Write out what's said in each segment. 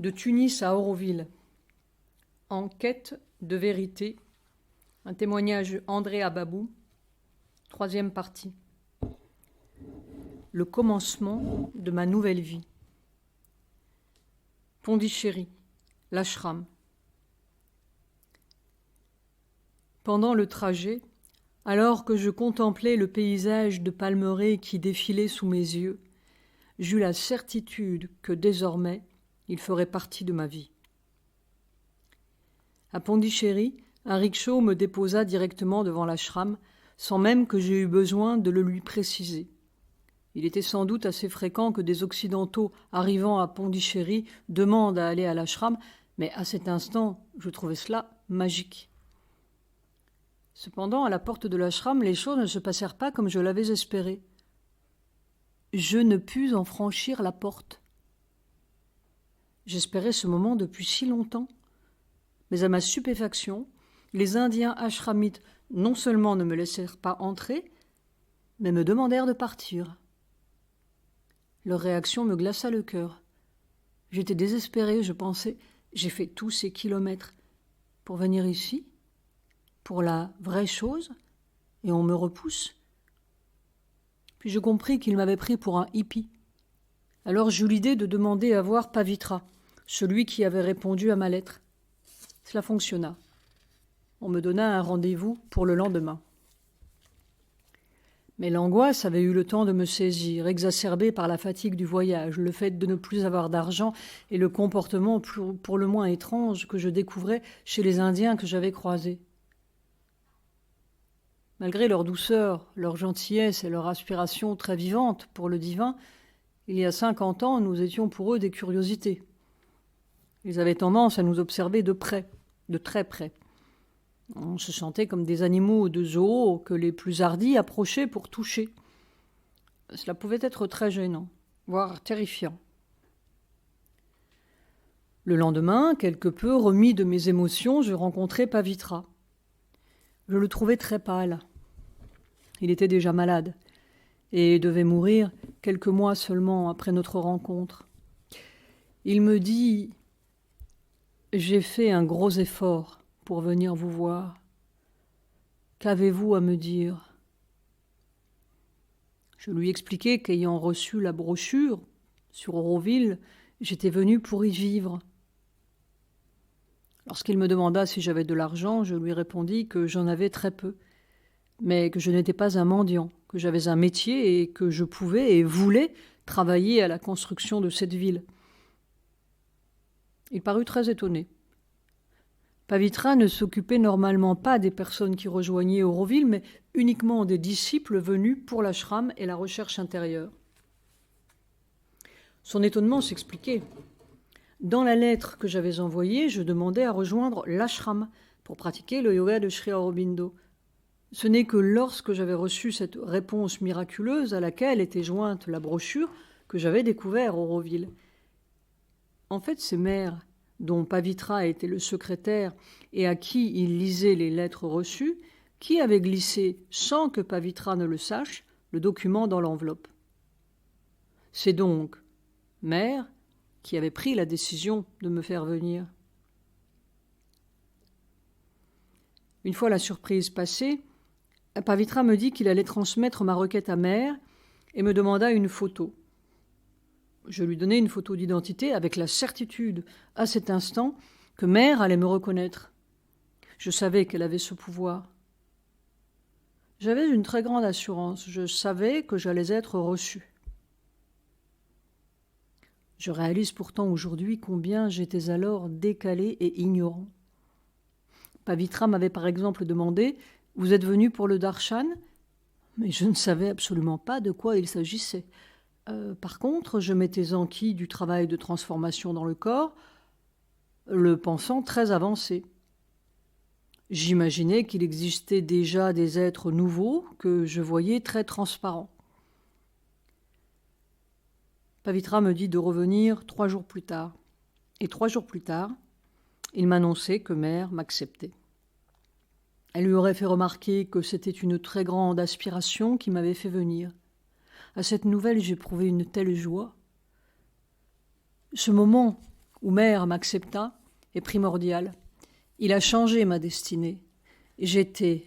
De Tunis à Auroville. En quête de vérité. Un témoignage André Ababou. 3e partie. Le commencement de ma nouvelle vie. Pondichéry, l'ashram. Pendant le trajet, alors que je contemplais le paysage de palmeraies qui défilait sous mes yeux, j'eus la certitude que désormais, il ferait partie de ma vie. À Pondichéry, un rickshaw me déposa directement devant l'ashram, sans même que j'aie eu besoin de le lui préciser. Il était sans doute assez fréquent que des Occidentaux arrivant à Pondichéry demandent à aller à l'ashram, mais à cet instant, je trouvais cela magique. Cependant, à la porte de l'ashram, les choses ne se passèrent pas comme je l'avais espéré. Je ne pus en franchir la porte. J'espérais ce moment depuis si longtemps. Mais à ma stupéfaction, les Indiens ashramites non seulement ne me laissèrent pas entrer, mais me demandèrent de partir. Leur réaction me glaça le cœur. J'étais désespérée, je pensais, j'ai fait tous ces kilomètres pour venir ici, pour la vraie chose, et on me repousse. Puis je compris qu'ils m'avaient pris pour un hippie. Alors j'eus l'idée de demander à voir Pavitra, celui qui avait répondu à ma lettre. Cela fonctionna. On me donna un rendez-vous pour le lendemain. Mais l'angoisse avait eu le temps de me saisir, exacerbée par la fatigue du voyage, le fait de ne plus avoir d'argent et le comportement pour le moins étrange que je découvrais chez les Indiens que j'avais croisés. Malgré leur douceur, leur gentillesse et leur aspiration très vivante pour le divin, il y a 50 ans, nous étions pour eux des curiosités. Ils avaient tendance à nous observer de près, de très près. On se sentait comme des animaux de zoo que les plus hardis approchaient pour toucher. Cela pouvait être très gênant, voire terrifiant. Le lendemain, quelque peu remis de mes émotions, je rencontrai Pavitra. Je le trouvais très pâle. Il était déjà malade et devait mourir quelques mois seulement après notre rencontre. Il me dit « J'ai fait un gros effort pour venir vous voir. Qu'avez-vous à me dire ?» Je lui expliquai qu'ayant reçu la brochure sur Auroville, j'étais venu pour y vivre. Lorsqu'il me demanda si j'avais de l'argent, je lui répondis que j'en avais très peu, mais que je n'étais pas un mendiant, que j'avais un métier et que je pouvais et voulais travailler à la construction de cette ville. Il parut très étonné. Pavitra ne s'occupait normalement pas des personnes qui rejoignaient Auroville, mais uniquement des disciples venus pour l'ashram et la recherche intérieure. Son étonnement s'expliquait. Dans la lettre que j'avais envoyée, je demandais à rejoindre l'ashram pour pratiquer le yoga de Sri Aurobindo. Ce n'est que lorsque j'avais reçu cette réponse miraculeuse à laquelle était jointe la brochure que j'avais découvert Auroville. En fait, ces mères, dont Pavitra était le secrétaire et à qui il lisait les lettres reçues, qui avait glissé, sans que Pavitra ne le sache, le document dans l'enveloppe. C'est donc mère qui avait pris la décision de me faire venir. Une fois la surprise passée, Pavitra me dit qu'il allait transmettre ma requête à mère et me demanda une photo. Je lui donnai une photo d'identité avec la certitude, à cet instant, que mère allait me reconnaître. Je savais qu'elle avait ce pouvoir. J'avais une très grande assurance. Je savais que j'allais être reçue. Je réalise pourtant aujourd'hui combien j'étais alors décalé et ignorant. Pavitra m'avait par exemple demandé « Vous êtes venu pour le darshan ?» Mais je ne savais absolument pas de quoi il s'agissait. Par contre, je m'étais enquis du travail de transformation dans le corps, le pensant très avancé. J'imaginais qu'il existait déjà des êtres nouveaux que je voyais très transparents. Pavitra me dit de revenir 3 jours plus tard. Et 3 jours plus tard, il m'annonçait que mère m'acceptait. Elle lui aurait fait remarquer que c'était une très grande aspiration qui m'avait fait venir. À cette nouvelle, j'éprouvais une telle joie. Ce moment où Mère m'accepta est primordial. Il a changé ma destinée. J'étais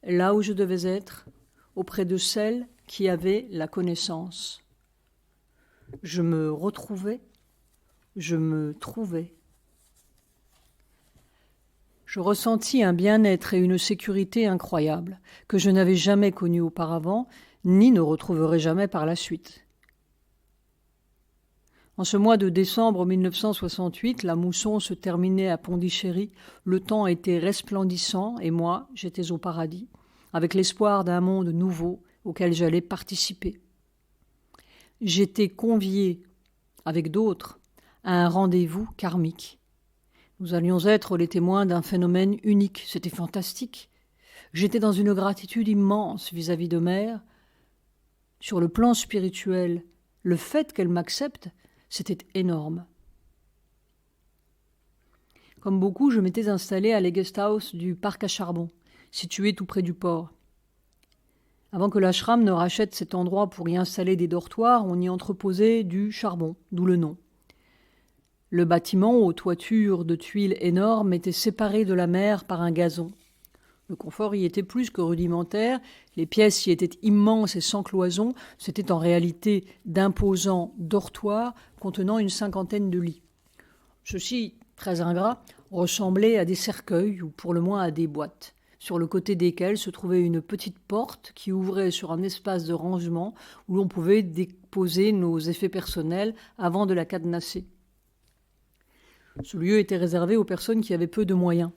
là où je devais être, auprès de celle qui avait la connaissance. Je me retrouvais, je me trouvais. Je ressentis un bien-être et une sécurité incroyables que je n'avais jamais connus auparavant, ni ne retrouverai jamais par la suite. En ce mois de décembre 1968, la mousson se terminait à Pondichéry, le temps était resplendissant et moi, j'étais au paradis, avec l'espoir d'un monde nouveau auquel j'allais participer. J'étais convié, avec d'autres, à un rendez-vous karmique. Nous allions être les témoins d'un phénomène unique, c'était fantastique. J'étais dans une gratitude immense vis-à-vis de Mère. Sur le plan spirituel, le fait qu'elle m'accepte, c'était énorme. Comme beaucoup, je m'étais installée à la guest house du parc à charbon, situé tout près du port. Avant que l'ashram ne rachète cet endroit pour y installer des dortoirs, on y entreposait du charbon, d'où le nom. Le bâtiment, aux toitures de tuiles énormes, était séparé de la mer par un gazon. Le confort y était plus que rudimentaire, les pièces y étaient immenses et sans cloison, c'était en réalité d'imposants dortoirs contenant une 50aine de lits. Ceux-ci, très ingrats, ressemblaient à des cercueils ou pour le moins à des boîtes, sur le côté desquelles se trouvait une petite porte qui ouvrait sur un espace de rangement où l'on pouvait déposer nos effets personnels avant de la cadenasser. Ce lieu était réservé aux personnes qui avaient peu de moyens.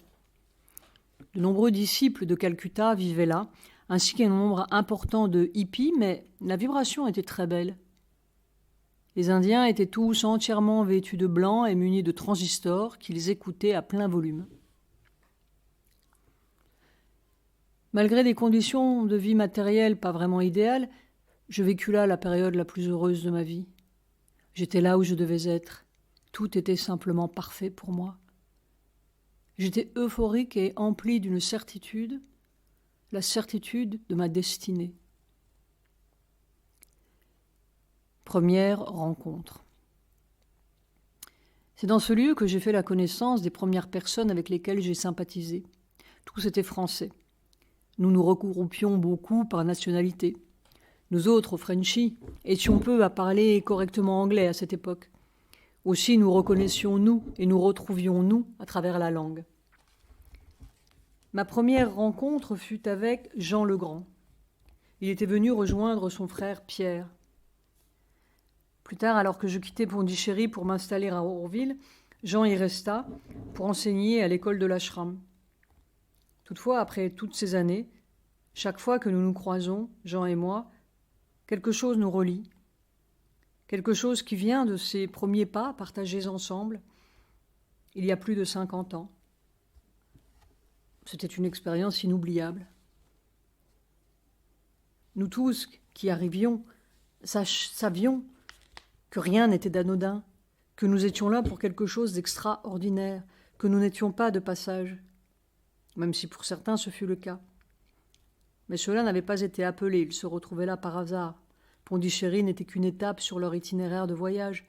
De nombreux disciples de Calcutta vivaient là, ainsi qu'un nombre important de hippies, mais la vibration était très belle. Les Indiens étaient tous entièrement vêtus de blanc et munis de transistors qu'ils écoutaient à plein volume. Malgré des conditions de vie matérielle pas vraiment idéales, je vécus là la période la plus heureuse de ma vie. J'étais là où je devais être. Tout était simplement parfait pour moi. J'étais euphorique et empli d'une certitude, la certitude de ma destinée. Première rencontre. C'est dans ce lieu que j'ai fait la connaissance des premières personnes avec lesquelles j'ai sympathisé. Tous étaient français. Nous nous regroupions beaucoup par nationalité. Nous autres, Frenchies, étions peu à parler correctement anglais à cette époque. Aussi nous reconnaissions nous et nous retrouvions nous à travers la langue. Ma première rencontre fut avec Jean Legrand. Il était venu rejoindre son frère Pierre. Plus tard, alors que je quittais Pondichéry pour m'installer à Orville, Jean y resta pour enseigner à l'école de l'ashram. Toutefois, après toutes ces années, chaque fois que nous nous croisons, Jean et moi, quelque chose nous relie. Quelque chose qui vient de ces premiers pas partagés ensemble, il y a plus de 50 ans. C'était une expérience inoubliable. Nous tous qui arrivions, savions que rien n'était d'anodin, que nous étions là pour quelque chose d'extraordinaire, que nous n'étions pas de passage, même si pour certains ce fut le cas. Mais ceux-là n'avaient pas été appelés, ils se retrouvaient là par hasard. Pondichéry n'était qu'une étape sur leur itinéraire de voyage.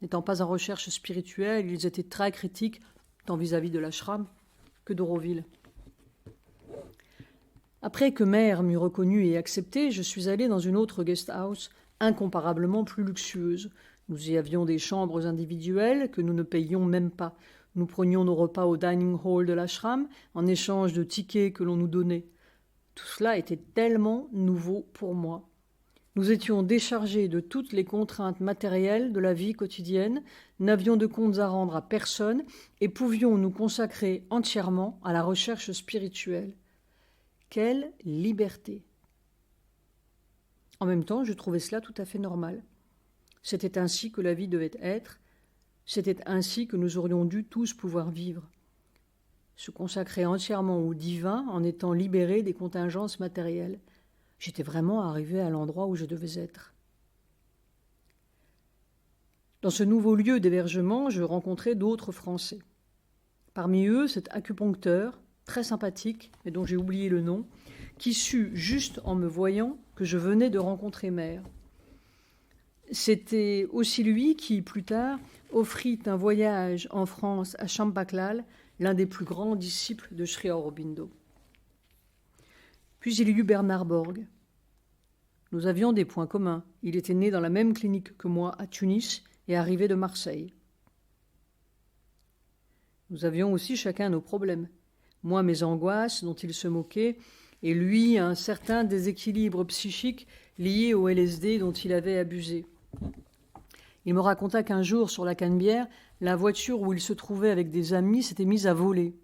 N'étant pas en recherche spirituelle, ils étaient très critiques, tant vis-à-vis de l'ashram que d'Auroville. Après que Mère m'eut reconnu et accepté, je suis allé dans une autre guest house, incomparablement plus luxueuse. Nous y avions des chambres individuelles que nous ne payions même pas. Nous prenions nos repas au dining hall de l'ashram en échange de tickets que l'on nous donnait. Tout cela était tellement nouveau pour moi. Nous étions déchargés de toutes les contraintes matérielles de la vie quotidienne, n'avions de comptes à rendre à personne et pouvions nous consacrer entièrement à la recherche spirituelle. Quelle liberté! En même temps, je trouvais cela tout à fait normal. C'était ainsi que la vie devait être, c'était ainsi que nous aurions dû tous pouvoir vivre. Se consacrer entièrement au divin en étant libéré des contingences matérielles. J'étais vraiment arrivé à l'endroit où je devais être. Dans ce nouveau lieu d'hébergement, je rencontrai d'autres Français. Parmi eux, cet acupuncteur, très sympathique, mais dont j'ai oublié le nom, qui sut, juste en me voyant, que je venais de rencontrer Mère. C'était aussi lui qui, plus tard, offrit un voyage en France à Champaklal, l'un des plus grands disciples de Sri Aurobindo. Puis il y eut Bernard Borg. Nous avions des points communs. Il était né dans la même clinique que moi à Tunis et arrivé de Marseille. Nous avions aussi chacun nos problèmes. Moi, mes angoisses dont il se moquait, et lui, un certain déséquilibre psychique lié au LSD dont il avait abusé. Il me raconta qu'un jour, sur la Canebière, la voiture où il se trouvait avec des amis s'était mise à voler.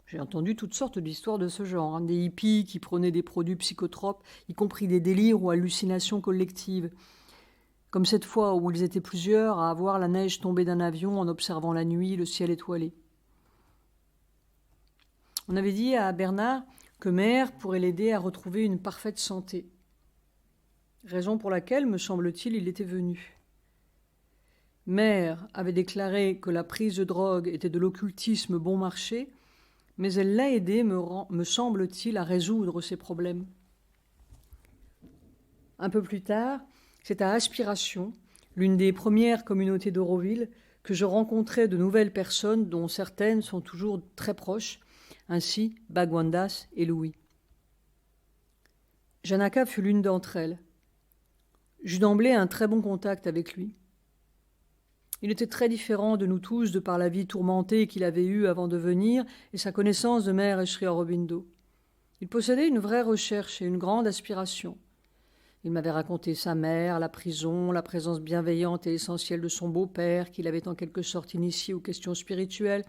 J'ai entendu toutes sortes d'histoires de ce genre, des hippies qui prenaient des produits psychotropes, y compris des délires ou hallucinations collectives, comme cette fois où ils étaient plusieurs à voir la neige tomber d'un avion en observant la nuit le ciel étoilé. On avait dit à Bernard que Mère pourrait l'aider à retrouver une parfaite santé, raison pour laquelle, me semble-t-il, il était venu. Mère avait déclaré que la prise de drogue était de l'occultisme bon marché, mais elle l'a aidé, me semble-t-il, à résoudre ses problèmes. Un peu plus tard, c'est à Aspiration, l'une des premières communautés d'Auroville, que je rencontrai de nouvelles personnes dont certaines sont toujours très proches, ainsi Bagwandas et Louis. Janaka fut l'une d'entre elles. J'eus d'emblée un très bon contact avec lui. Il était très différent de nous tous de par la vie tourmentée qu'il avait eue avant de venir et sa connaissance de Mère et Sri Aurobindo. Il possédait une vraie recherche et une grande aspiration. Il m'avait raconté sa mère, la prison, la présence bienveillante et essentielle de son beau-père, qu'il avait en quelque sorte initié aux questions spirituelles.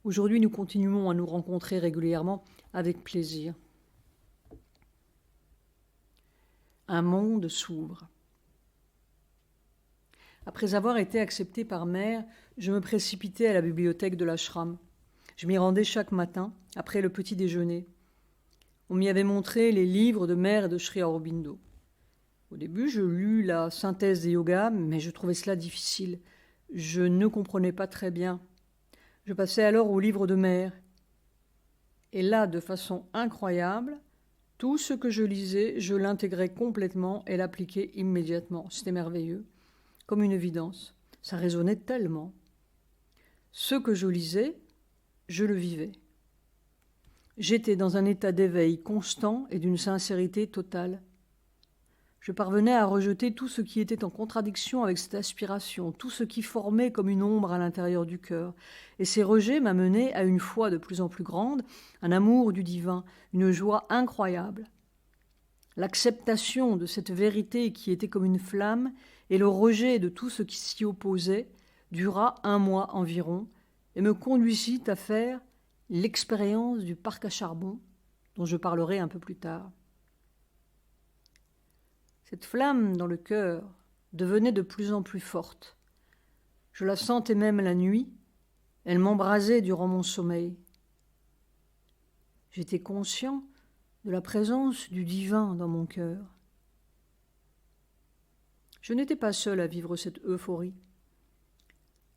Aujourd'hui, nous continuons à nous rencontrer régulièrement avec plaisir. Un monde s'ouvre. Après avoir été accepté par Mère, je me précipitais à la bibliothèque de l'ashram. Je m'y rendais chaque matin, après le petit déjeuner. On m'y avait montré les livres de Mère et de Sri Aurobindo. Au début, je lus la synthèse des yogas, mais je trouvais cela difficile. Je ne comprenais pas très bien. Je passais alors au livre de Mère. Et là, de façon incroyable, tout ce que je lisais, je l'intégrais complètement et l'appliquais immédiatement. C'était merveilleux, comme une évidence. Ça résonnait tellement. Ce que je lisais, je le vivais. J'étais dans un état d'éveil constant et d'une sincérité totale. Je parvenais à rejeter tout ce qui était en contradiction avec cette aspiration, tout ce qui formait comme une ombre à l'intérieur du cœur. Et ces rejets m'amenaient à une foi de plus en plus grande, un amour du divin, une joie incroyable. L'acceptation de cette vérité qui était comme une flamme et le rejet de tout ce qui s'y opposait dura 1 mois environ et me conduisit à faire l'expérience du parc à charbon, dont je parlerai un peu plus tard. Cette flamme dans le cœur devenait de plus en plus forte. Je la sentais même la nuit, elle m'embrasait durant mon sommeil. J'étais conscient de la présence du divin dans mon cœur. Je n'étais pas seul à vivre cette euphorie.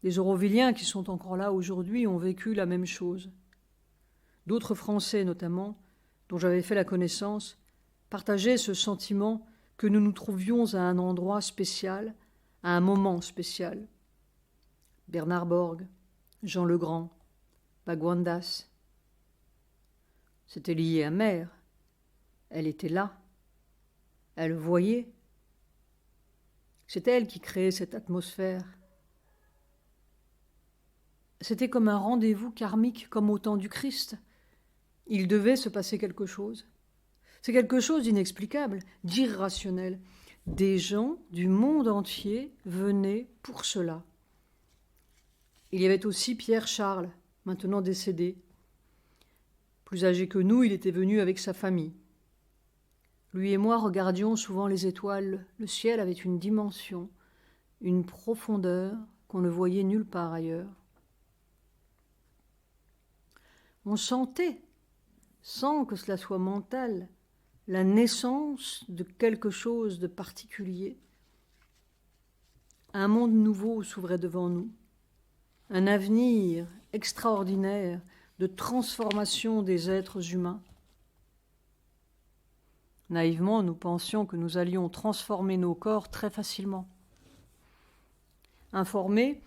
Les Aurovilliens qui sont encore là aujourd'hui ont vécu la même chose. D'autres Français notamment, dont j'avais fait la connaissance, partageaient ce sentiment que nous nous trouvions à un endroit spécial, à un moment spécial. Bernard Borg, Jean Legrand, Bagwandas. C'était lié à Mère. Elle était là. Elle voyait. C'est elle qui créait cette atmosphère. C'était comme un rendez-vous karmique, comme au temps du Christ. Il devait se passer quelque chose. C'est quelque chose d'inexplicable, d'irrationnel. Des gens du monde entier venaient pour cela. Il y avait aussi Pierre Charles, maintenant décédé. Plus âgé que nous, il était venu avec sa famille. Lui et moi regardions souvent les étoiles. Le ciel avait une dimension, une profondeur qu'on ne voyait nulle part ailleurs. On sentait, sans que cela soit mental, la naissance de quelque chose de particulier. Un monde nouveau s'ouvrait devant nous, un avenir extraordinaire de transformation des êtres humains. Naïvement, nous pensions que nous allions transformer nos corps très facilement. Informés,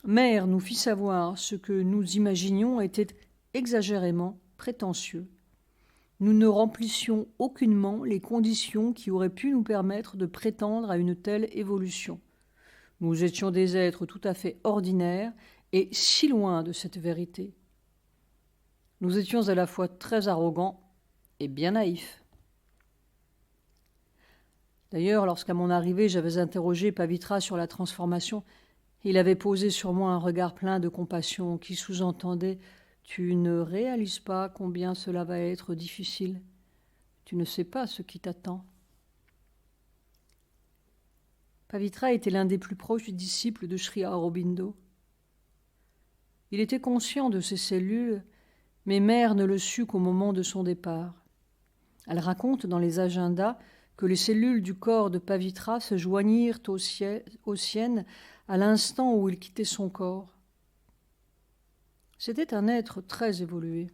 Mère nous fit savoir ce que nous imaginions était exagérément prétentieux. Nous ne remplissions aucunement les conditions qui auraient pu nous permettre de prétendre à une telle évolution. Nous étions des êtres tout à fait ordinaires et si loin de cette vérité. Nous étions à la fois très arrogants et bien naïfs. D'ailleurs, lorsqu'à mon arrivée, j'avais interrogé Pavitra sur la transformation, il avait posé sur moi un regard plein de compassion qui sous-entendait « Tu ne réalises pas combien cela va être difficile. Tu ne sais pas ce qui t'attend. » Pavitra était l'un des plus proches disciples de Sri Aurobindo. Il était conscient de ces cellules, mais Mère ne le sut qu'au moment de son départ. Elle raconte dans les agendas que les cellules du corps de Pavitra se joignirent aux siennes à l'instant où il quittait son corps. C'était un être très évolué.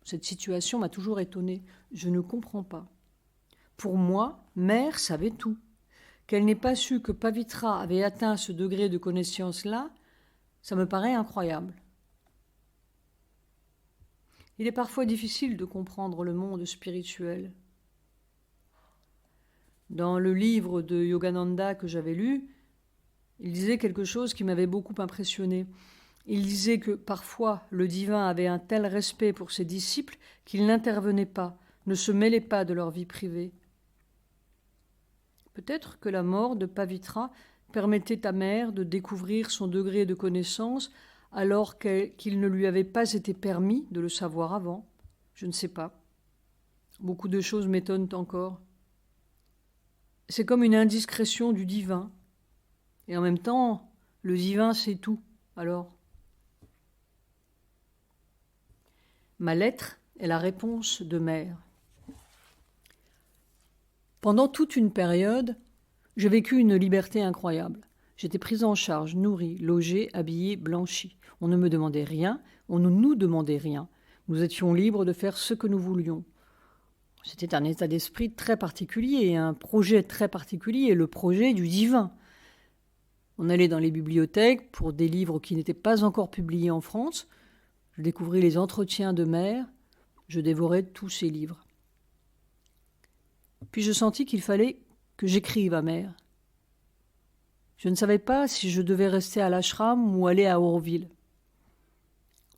Cette situation m'a toujours étonnée. Je ne comprends pas. Pour moi, Mère savait tout. Qu'elle n'ait pas su que Pavitra avait atteint ce degré de connaissance-là, ça me paraît incroyable. Il est parfois difficile de comprendre le monde spirituel. Dans le livre de Yogananda que j'avais lu, il disait quelque chose qui m'avait beaucoup impressionné. Il disait que parfois le divin avait un tel respect pour ses disciples qu'il n'intervenait pas, ne se mêlait pas de leur vie privée. Peut-être que la mort de Pavitra permettait à Mère de découvrir son degré de connaissance alors qu'il ne lui avait pas été permis de le savoir avant. Je ne sais pas. Beaucoup de choses m'étonnent encore. C'est comme une indiscrétion du divin. Et en même temps, le divin sait tout. Alors, ma lettre est la réponse de Mère. Pendant toute une période, j'ai vécu une liberté incroyable. J'étais prise en charge, nourrie, logée, habillée, blanchie. On ne me demandait rien, on ne nous demandait rien. Nous étions libres de faire ce que nous voulions. C'était un état d'esprit très particulier, un projet très particulier, le projet du divin. On allait dans les bibliothèques pour des livres qui n'étaient pas encore publiés en France. Je découvris les entretiens de Mère. Je dévorais tous ces livres. Puis je sentis qu'il fallait que j'écrive à Mère. Je ne savais pas si je devais rester à l'ashram ou aller à Auroville.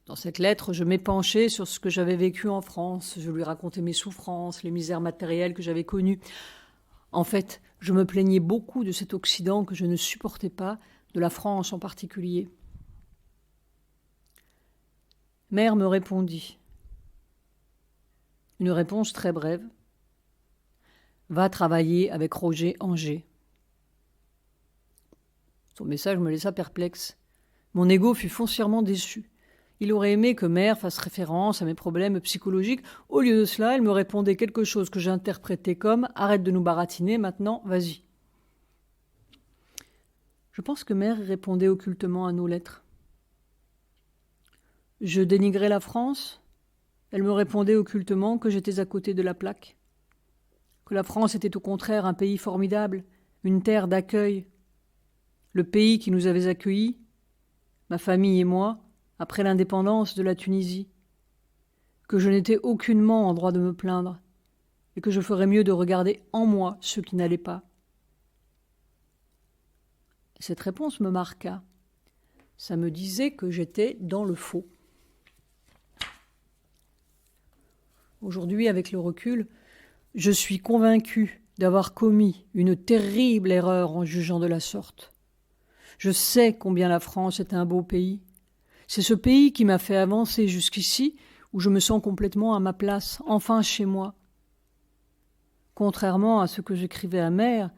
Dans cette lettre, je m'épanchais sur ce que j'avais vécu en France. Je lui racontais mes souffrances, les misères matérielles que j'avais connues. En fait, je me plaignais beaucoup de cet Occident que je ne supportais pas, de la France en particulier. Mère me répondit. Une réponse très brève. Va travailler avec Roger Anger. Son message me laissa perplexe. Mon ego fut foncièrement déçu. Il aurait aimé que Mère fasse référence à mes problèmes psychologiques. Au lieu de cela, elle me répondait quelque chose que j'interprétais comme « Arrête de nous baratiner, maintenant, vas-y ». Je pense que Mère répondait occultement à nos lettres. Je dénigrais la France. Elle me répondait occultement que j'étais à côté de la plaque. Que la France était au contraire un pays formidable, une terre d'accueil. Le pays qui nous avait accueillis, ma famille et moi, après l'indépendance de la Tunisie, que je n'étais aucunement en droit de me plaindre et que je ferais mieux de regarder en moi ce qui n'allait pas. Cette réponse me marqua. Ça me disait que j'étais dans le faux. Aujourd'hui, avec le recul, je suis convaincue d'avoir commis une terrible erreur en jugeant de la sorte. Je sais combien la France est un beau pays. C'est ce pays qui m'a fait avancer jusqu'ici, où je me sens complètement à ma place, enfin chez moi. Contrairement à ce que j'écrivais à Mère,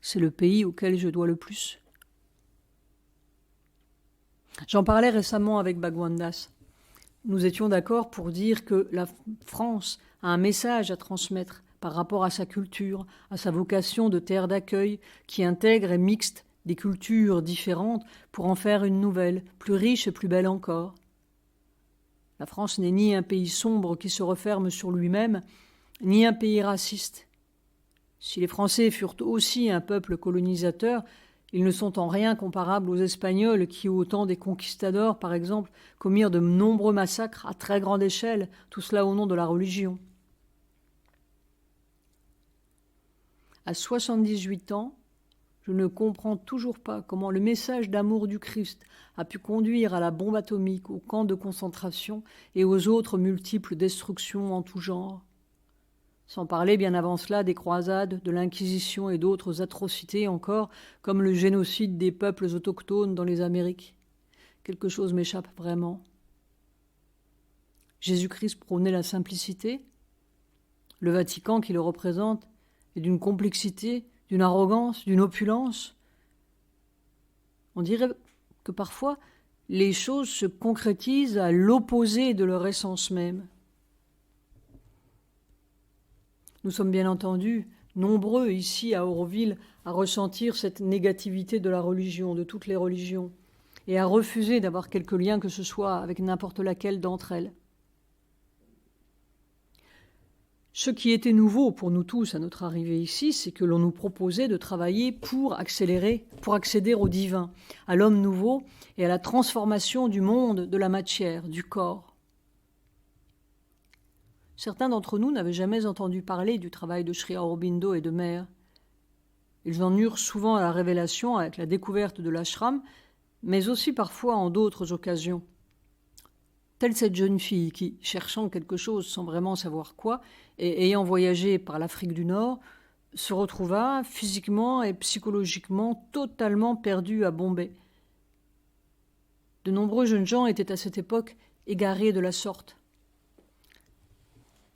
c'est le pays auquel je dois le plus. J'en parlais récemment avec Bhagwandas. Nous étions d'accord pour dire que la France a un message à transmettre par rapport à sa culture, à sa vocation de terre d'accueil qui intègre et mixte des cultures différentes pour en faire une nouvelle, plus riche et plus belle encore. La France n'est ni un pays sombre qui se referme sur lui-même, ni un pays raciste. Si les Français furent aussi un peuple colonisateur, ils ne sont en rien comparables aux Espagnols qui, au temps des conquistadors, par exemple, commirent de nombreux massacres à très grande échelle, tout cela au nom de la religion. À 78 ans, je ne comprends toujours pas comment le message d'amour du Christ a pu conduire à la bombe atomique, aux camps de concentration et aux autres multiples destructions en tout genre. Sans parler bien avant cela des croisades, de l'Inquisition et d'autres atrocités encore, comme le génocide des peuples autochtones dans les Amériques. Quelque chose m'échappe vraiment. Jésus-Christ prônait la simplicité. Le Vatican qui le représente est d'une complexité, d'une arrogance, d'une opulence. On dirait que parfois les choses se concrétisent à l'opposé de leur essence même. Nous sommes bien entendu nombreux ici à Auroville à ressentir cette négativité de la religion, de toutes les religions, et à refuser d'avoir quelque lien que ce soit avec n'importe laquelle d'entre elles. Ce qui était nouveau pour nous tous à notre arrivée ici, c'est que l'on nous proposait de travailler pour accéder au divin, à l'homme nouveau et à la transformation du monde, de la matière, du corps. Certains d'entre nous n'avaient jamais entendu parler du travail de Sri Aurobindo et de Mère. Ils en eurent souvent à la révélation avec la découverte de l'ashram, mais aussi parfois en d'autres occasions. Telle cette jeune fille qui, cherchant quelque chose sans vraiment savoir quoi, et ayant voyagé par l'Afrique du Nord, se retrouva physiquement et psychologiquement totalement perdue à Bombay. De nombreux jeunes gens étaient à cette époque égarés de la sorte.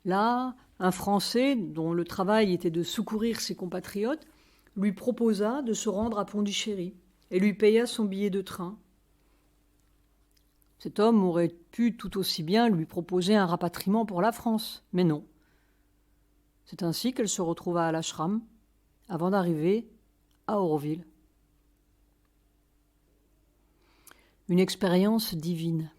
Là, un Français, dont le travail était de secourir ses compatriotes, lui proposa de se rendre à Pondichéry et lui paya son billet de train. Cet homme aurait pu tout aussi bien lui proposer un rapatriement pour la France, mais non. C'est ainsi qu'elle se retrouva à l'ashram, avant d'arriver à Auroville. Une expérience divine.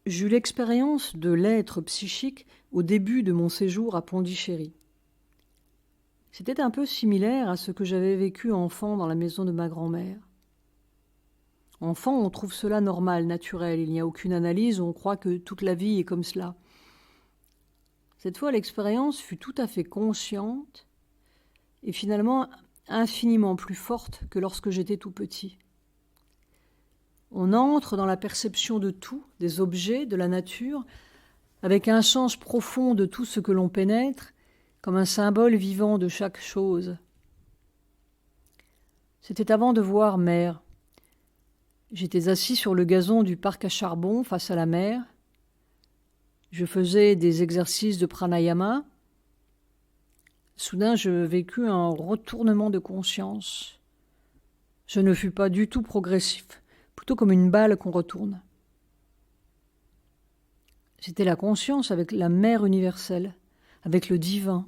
J'eus l'expérience de l'être psychique au début de mon séjour à Pondichéry. C'était un peu similaire à ce que j'avais vécu enfant dans la maison de ma grand-mère. Enfant, on trouve cela normal, naturel, il n'y a aucune analyse, on croit que toute la vie est comme cela. Cette fois, l'expérience fut tout à fait consciente et finalement infiniment plus forte que lorsque j'étais tout petit. On entre dans la perception de tout, des objets, de la nature, avec un sens profond de tout ce que l'on pénètre, comme un symbole vivant de chaque chose. C'était avant de voir Mère. J'étais assis sur le gazon du parc à charbon face à la mer. Je faisais des exercices de pranayama. Soudain, je vécus un retournement de conscience. Ce ne fut pas du tout progressif, plutôt comme une balle qu'on retourne. C'était la conscience avec la mère universelle, avec le divin.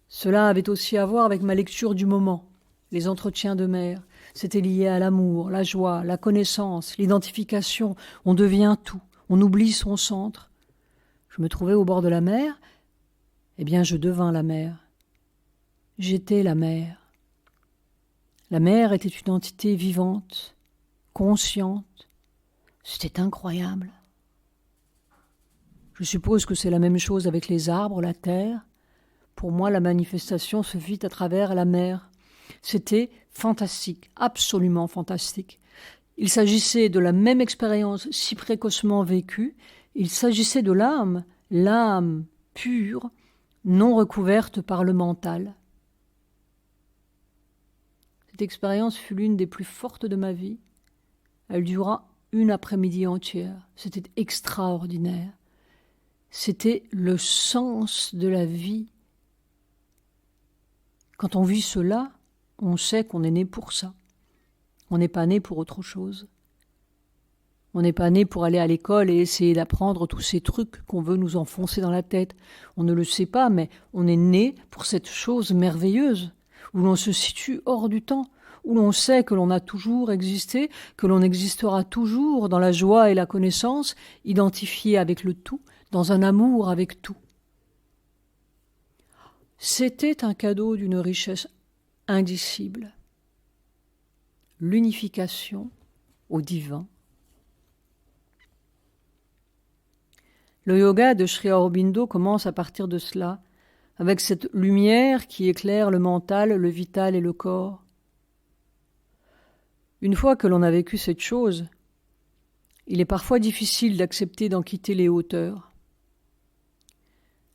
Cela avait aussi à voir avec ma lecture du moment, les entretiens de mère. C'était lié à l'amour, la joie, la connaissance, l'identification. On devient tout, on oublie son centre. Je me trouvais au bord de la mer, eh bien je devins la mer. J'étais la mer. La mer était une entité vivante, consciente. C'était incroyable. Je suppose que c'est la même chose avec les arbres, la terre. Pour moi, la manifestation se fit à travers la mer. C'était fantastique, absolument fantastique. Il s'agissait de la même expérience si précocement vécue. Il s'agissait de l'âme, l'âme pure, non recouverte par le mental. Cette expérience fut l'une des plus fortes de ma vie. Elle dura une après-midi entière. C'était extraordinaire. C'était le sens de la vie. Quand on vit cela, on sait qu'on est né pour ça. On n'est pas né pour autre chose. On n'est pas né pour aller à l'école et essayer d'apprendre tous ces trucs qu'on veut nous enfoncer dans la tête. On ne le sait pas, mais on est né pour cette chose merveilleuse, où l'on se situe hors du temps, où l'on sait que l'on a toujours existé, que l'on existera toujours dans la joie et la connaissance, identifié avec le tout, dans un amour avec tout. C'était un cadeau d'une richesse indicible. L'unification au divin. Le yoga de Sri Aurobindo commence à partir de cela, avec cette lumière qui éclaire le mental, le vital et le corps. Une fois que l'on a vécu cette chose, il est parfois difficile d'accepter d'en quitter les hauteurs.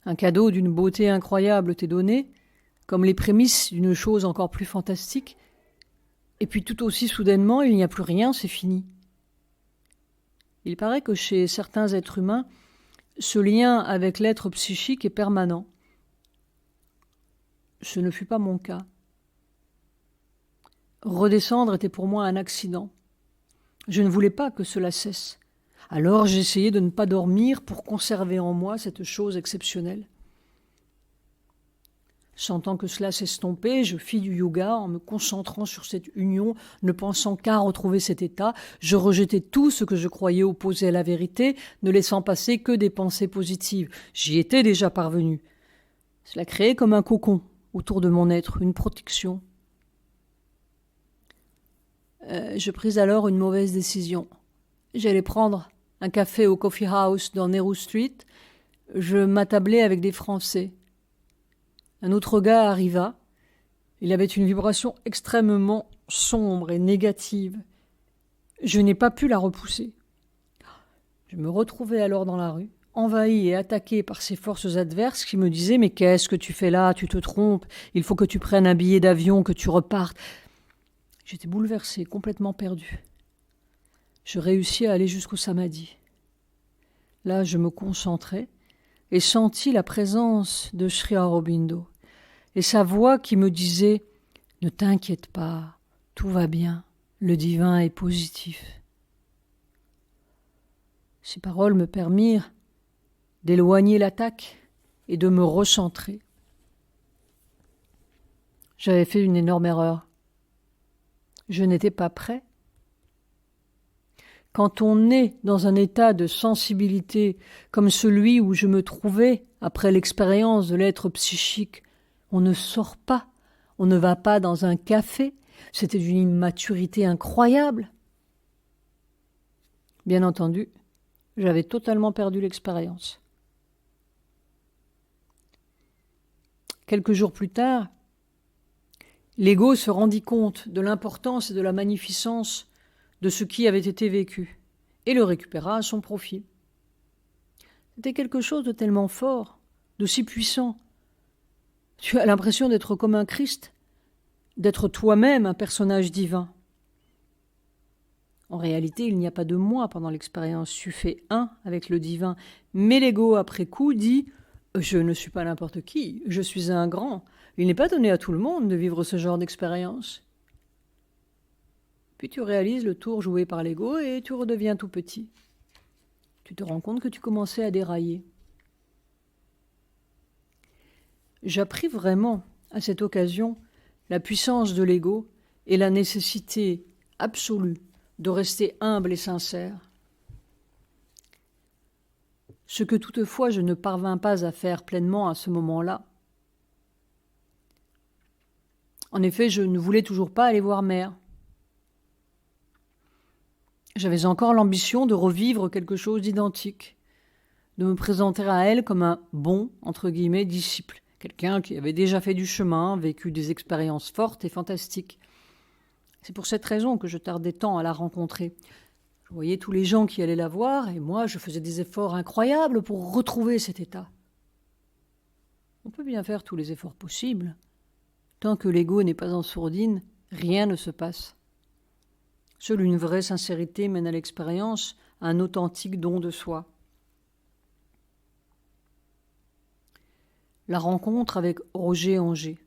Un cadeau d'une beauté incroyable t'est donné, comme les prémices d'une chose encore plus fantastique, et puis tout aussi soudainement, il n'y a plus rien, c'est fini. Il paraît que chez certains êtres humains, ce lien avec l'être psychique est permanent. Ce ne fut pas mon cas. Redescendre était pour moi un accident. Je ne voulais pas que cela cesse. Alors j'essayais de ne pas dormir pour conserver en moi cette chose exceptionnelle. Sentant que cela s'estompait, je fis du yoga en me concentrant sur cette union, ne pensant qu'à retrouver cet état. Je rejetais tout ce que je croyais opposé à la vérité, ne laissant passer que des pensées positives. J'y étais déjà parvenu. Cela créait comme un cocon autour de mon être, une protection. Je pris alors une mauvaise décision. J'allais prendre un café au Coffee House dans Nehru Street. Je m'attablais avec des Français. Un autre gars arriva. Il avait une vibration extrêmement sombre et négative. Je n'ai pas pu la repousser. Je me retrouvais alors dans la rue, envahi et attaqué par ces forces adverses qui me disaient « Mais qu'est-ce que tu fais là? Tu te trompes. Il faut que tu prennes un billet d'avion, que tu repartes. » J'étais bouleversé, complètement perdu. Je réussis à aller jusqu'au samadhi. Là, je me concentrai et sentis la présence de Sri Aurobindo et sa voix qui me disait « Ne t'inquiète pas, tout va bien, le divin est positif. » Ces paroles me permirent d'éloigner l'attaque et de me recentrer. J'avais fait une énorme erreur. Je n'étais pas prêt. Quand on est dans un état de sensibilité comme celui où je me trouvais après l'expérience de l'être psychique, on ne sort pas, on ne va pas dans un café. C'était d'une immaturité incroyable. Bien entendu, j'avais totalement perdu l'expérience. Quelques jours plus tard, l'ego se rendit compte de l'importance et de la magnificence de ce qui avait été vécu, et le récupéra à son profit. C'était quelque chose de tellement fort, de si puissant. Tu as l'impression d'être comme un Christ, d'être toi-même un personnage divin. En réalité, il n'y a pas de moi pendant l'expérience, tu fais un avec le divin, mais l'ego après coup dit « Je ne suis pas n'importe qui, je suis un grand. Il n'est pas donné à tout le monde de vivre ce genre d'expérience. » Puis tu réalises le tour joué par l'ego et tu redeviens tout petit. Tu te rends compte que tu commençais à dérailler. J'appris vraiment à cette occasion la puissance de l'ego et la nécessité absolue de rester humble et sincère. Ce que toutefois je ne parvins pas à faire pleinement à ce moment-là. En effet, je ne voulais toujours pas aller voir mère. J'avais encore l'ambition de revivre quelque chose d'identique, de me présenter à elle comme un bon, entre guillemets, disciple, quelqu'un qui avait déjà fait du chemin, vécu des expériences fortes et fantastiques. C'est pour cette raison que je tardais tant à la rencontrer. Je voyais tous les gens qui allaient la voir, et moi, je faisais des efforts incroyables pour retrouver cet état. On peut bien faire tous les efforts possibles. Tant que l'ego n'est pas en sourdine, rien ne se passe. Seule une vraie sincérité mène à l'expérience, à un authentique don de soi. La rencontre avec Roger Anger.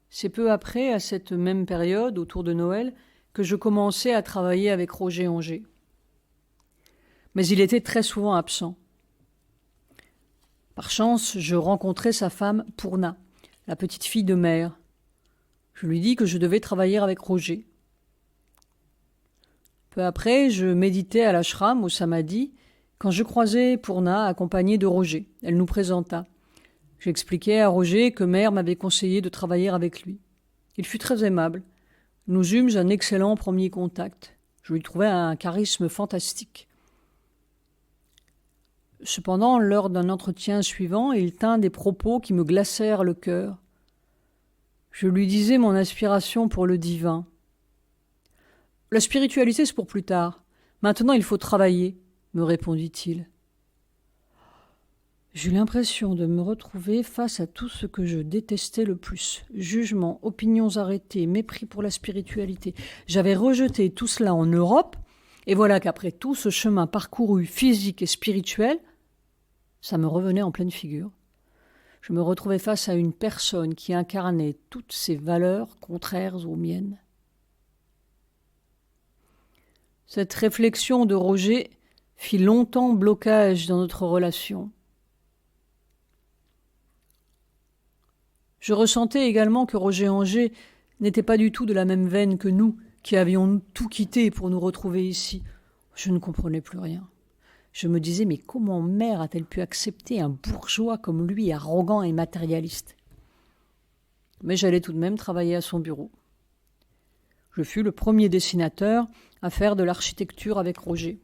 C'est peu après, à cette même période, autour de Noël, que je commençais à travailler avec Roger Anger. Mais il était très souvent absent. Par chance, je rencontrais sa femme Pourna, la petite fille de Mère. Je lui dis que je devais travailler avec Roger. Peu après, je méditais à l'ashram au samadhi quand je croisai Poorna accompagnée de Roger. Elle nous présenta. J'expliquai à Roger que Mère m'avait conseillé de travailler avec lui. Il fut très aimable. Nous eûmes un excellent premier contact. Je lui trouvais un charisme fantastique. Cependant, lors d'un entretien suivant, il tint des propos qui me glacèrent le cœur. Je lui disais mon aspiration pour le divin. « La spiritualité, c'est pour plus tard. Maintenant, il faut travailler, » me répondit-il. J'eus l'impression de me retrouver face à tout ce que je détestais le plus. Jugements, opinions arrêtées, mépris pour la spiritualité. J'avais rejeté tout cela en Europe, et voilà qu'après tout ce chemin parcouru physique et spirituel, ça me revenait en pleine figure. Je me retrouvais face à une personne qui incarnait toutes ces valeurs contraires aux miennes. Cette réflexion de Roger fit longtemps blocage dans notre relation. Je ressentais également que Roger Anger n'était pas du tout de la même veine que nous, qui avions tout quitté pour nous retrouver ici. Je ne comprenais plus rien. Je me disais, mais comment Mère a-t-elle pu accepter un bourgeois comme lui, arrogant et matérialiste ? Mais j'allais tout de même travailler à son bureau. Je fus le premier dessinateur à faire de l'architecture avec Roger.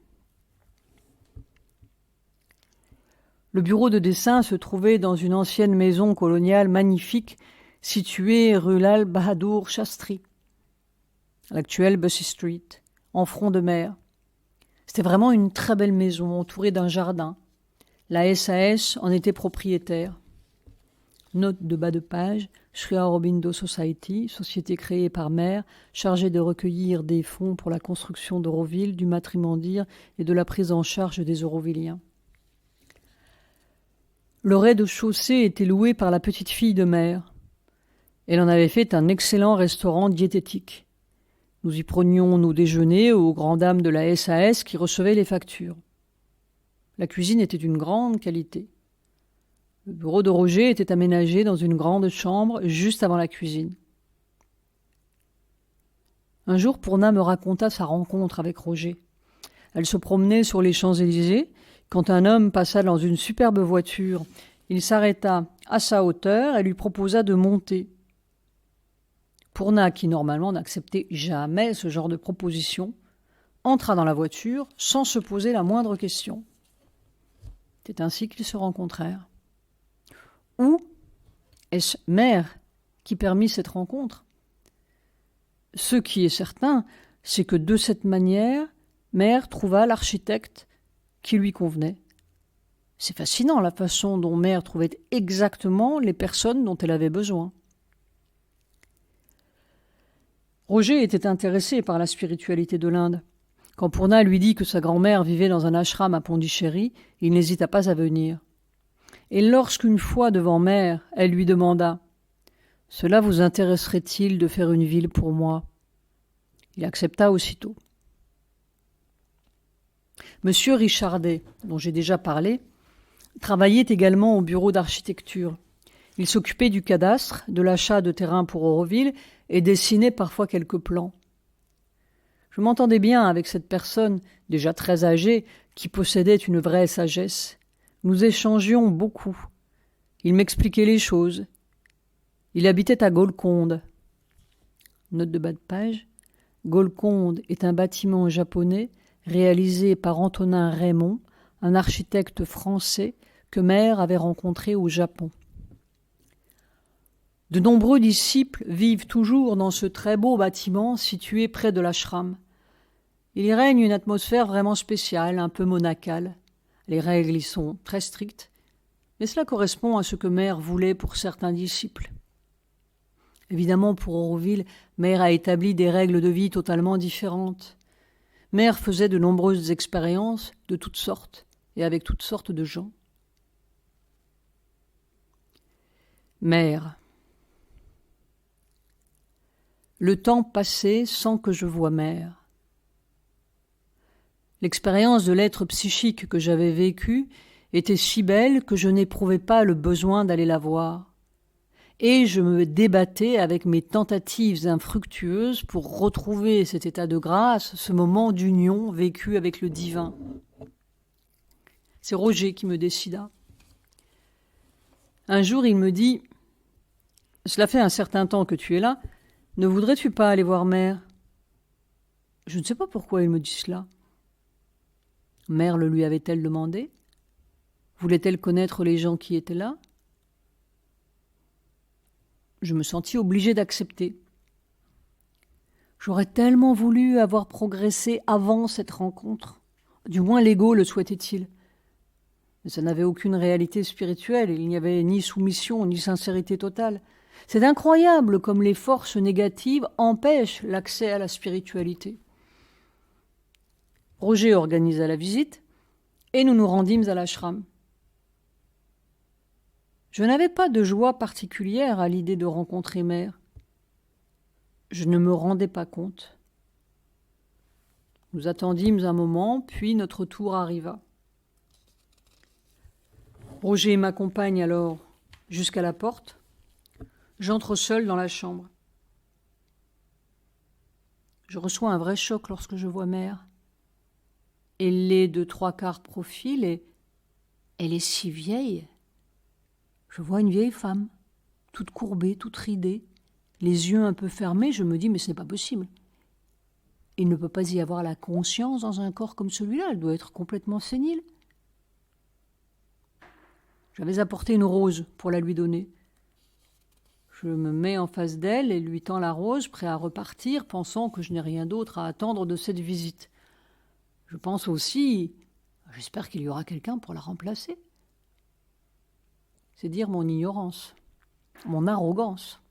Le bureau de dessin se trouvait dans une ancienne maison coloniale magnifique située rue Lal Bahadur Shastri, l'actuelle Bussy Street, en front de mer. C'était vraiment une très belle maison entourée d'un jardin. La SAS en était propriétaire. Note de bas de page, Sri Aurobindo Society, société créée par Mère, chargée de recueillir des fonds pour la construction d'Auroville, du matrimondir et de la prise en charge des Aurovilliens. Le rez-de-chaussée était loué par la petite fille de Mère. Elle en avait fait un excellent restaurant diététique. Nous y prenions nos déjeuners aux grandes dames de la SAS qui recevaient les factures. La cuisine était d'une grande qualité. Le bureau de Roger était aménagé dans une grande chambre juste avant la cuisine. Un jour, Poorna me raconta sa rencontre avec Roger. Elle se promenait sur les Champs-Élysées quand un homme passa dans une superbe voiture. Il s'arrêta à sa hauteur et lui proposa de monter. Poorna, qui normalement n'acceptait jamais ce genre de proposition, entra dans la voiture sans se poser la moindre question. C'est ainsi qu'ils se rencontrèrent. Ou est-ce Mère qui permit cette rencontre ? Ce qui est certain, c'est que de cette manière, Mère trouva l'architecte qui lui convenait. C'est fascinant la façon dont Mère trouvait exactement les personnes dont elle avait besoin. Roger était intéressé par la spiritualité de l'Inde. Quand Poorna lui dit que sa grand-mère vivait dans un ashram à Pondichéry, il n'hésita pas à venir. Et lorsqu'une fois devant Mère, elle lui demanda « Cela vous intéresserait-il de faire une ville pour moi ?» Il accepta aussitôt. Monsieur Richardet, dont j'ai déjà parlé, travaillait également au bureau d'architecture. Il s'occupait du cadastre, de l'achat de terrain pour Auroville et dessinait parfois quelques plans. Je m'entendais bien avec cette personne, déjà très âgée, qui possédait une vraie sagesse. Nous échangions beaucoup. Il m'expliquait les choses. Il habitait à Golconde. Note de bas de page. Golconde est un bâtiment japonais réalisé par Antonin Raymond, un architecte français que Mère avait rencontré au Japon. De nombreux disciples vivent toujours dans ce très beau bâtiment situé près de l'ashram. Il y règne une atmosphère vraiment spéciale, un peu monacale. Les règles y sont très strictes, mais cela correspond à ce que Mère voulait pour certains disciples. Évidemment, pour Auroville, Mère a établi des règles de vie totalement différentes. Mère faisait de nombreuses expériences de toutes sortes et avec toutes sortes de gens. Mère. Le temps passait sans que je voie Mère. L'expérience de l'être psychique que j'avais vécue était si belle que je n'éprouvais pas le besoin d'aller la voir. et je me débattais avec mes tentatives infructueuses pour retrouver cet état de grâce, ce moment d'union vécu avec le divin. C'est Roger qui me décida. Un jour, il me dit « Cela fait un certain temps que tu es là, ne voudrais-tu pas aller voir Mère ?» Je ne sais pas pourquoi il me dit cela. Mère le lui avait-elle demandé? Voulait-elle connaître les gens qui étaient là? Je me sentis obligée d'accepter. J'aurais tellement voulu avoir progressé avant cette rencontre. Du moins l'ego le souhaitait-il. Mais ça n'avait aucune réalité spirituelle, il n'y avait ni soumission, ni sincérité totale. C'est incroyable comme les forces négatives empêchent l'accès à la spiritualité. Roger organisa la visite et nous nous rendîmes à l'ashram. Je n'avais pas de joie particulière à l'idée de rencontrer Mère. Je ne me rendais pas compte. Nous attendîmes un moment, puis notre tour arriva. Roger m'accompagne alors jusqu'à la porte. J'entre seul dans la chambre. Je reçois un vrai choc lorsque je vois Mère. Elle est de 3/4 profil et elle est si vieille. Je vois une vieille femme, toute courbée, toute ridée, les yeux un peu fermés. Je me dis, mais ce n'est pas possible. Il ne peut pas y avoir la conscience dans un corps comme celui-là. Elle doit être complètement sénile. J'avais apporté une rose pour la lui donner. Je me mets en face d'elle et lui tends la rose, prêt à repartir, pensant que je n'ai rien d'autre à attendre de cette visite. Je pense aussi, j'espère qu'il y aura quelqu'un pour la remplacer. C'est dire mon ignorance, mon arrogance.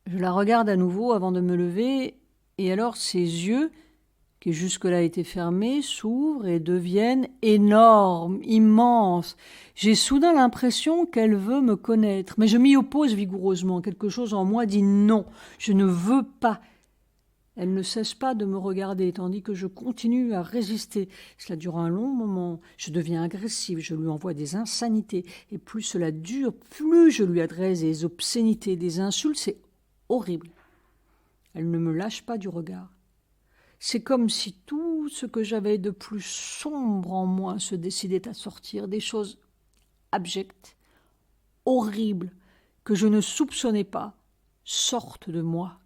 Je la regarde à nouveau avant de me lever, et alors ses yeux, qui jusque-là étaient fermés, s'ouvrent et deviennent énormes, immenses. J'ai soudain l'impression qu'elle veut me connaître, mais je m'y oppose vigoureusement. Quelque chose en moi dit non, je ne veux pas. Elle ne cesse pas de me regarder, tandis que je continue à résister. Cela dure un long moment. Je deviens agressive, je lui envoie des insanités. Et plus cela dure, plus je lui adresse des obscénités, des insultes. C'est horrible. Elle ne me lâche pas du regard. C'est comme si tout ce que j'avais de plus sombre en moi se décidait à sortir, des choses abjectes, horribles, que je ne soupçonnais pas, sortent de moi.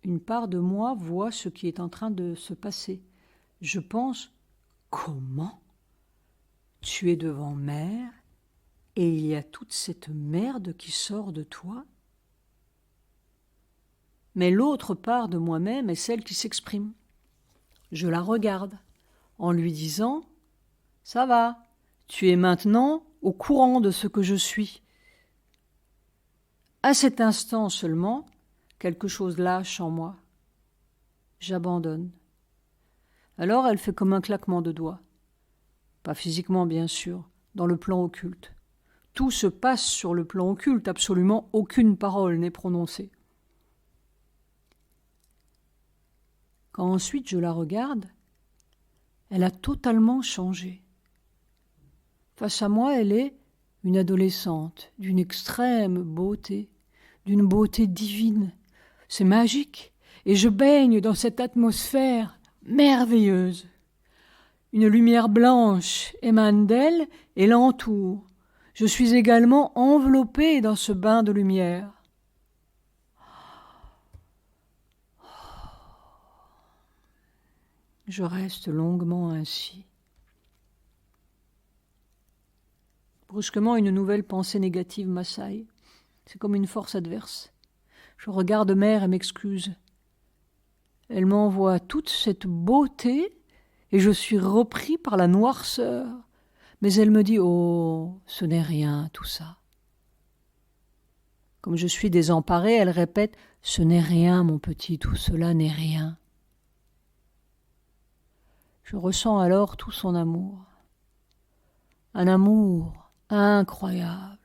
Une part de moi voit ce qui est en train de se passer. Je pense, comment? Tu es devant Mère et il y a toute cette merde qui sort de toi? Mais l'autre part de moi-même est celle qui s'exprime. Je la regarde en lui disant « Ça va, tu es maintenant au courant de ce que je suis. » À cet instant seulement, quelque chose lâche en moi. J'abandonne. Alors elle fait comme un claquement de doigts. Pas physiquement, bien sûr, dans le plan occulte. Tout se passe sur le plan occulte, absolument aucune parole n'est prononcée. Quand ensuite je la regarde, elle a totalement changé. Face à moi, elle est une adolescente d'une extrême beauté, d'une beauté divine. C'est magique, et je baigne dans cette atmosphère merveilleuse. Une lumière blanche émane d'elle et l'entoure. Je suis également enveloppée dans ce bain de lumière. Je reste longuement ainsi. Brusquement, une nouvelle pensée négative m'assaille. C'est comme une force adverse. Je regarde Mère et m'excuse. Elle m'envoie toute cette beauté et je suis repris par la noirceur. Mais elle me dit « Oh, ce n'est rien tout ça ». Comme je suis désemparée, elle répète « Ce n'est rien, mon petit, tout cela n'est rien ». Je ressens alors tout son amour. Un amour incroyable.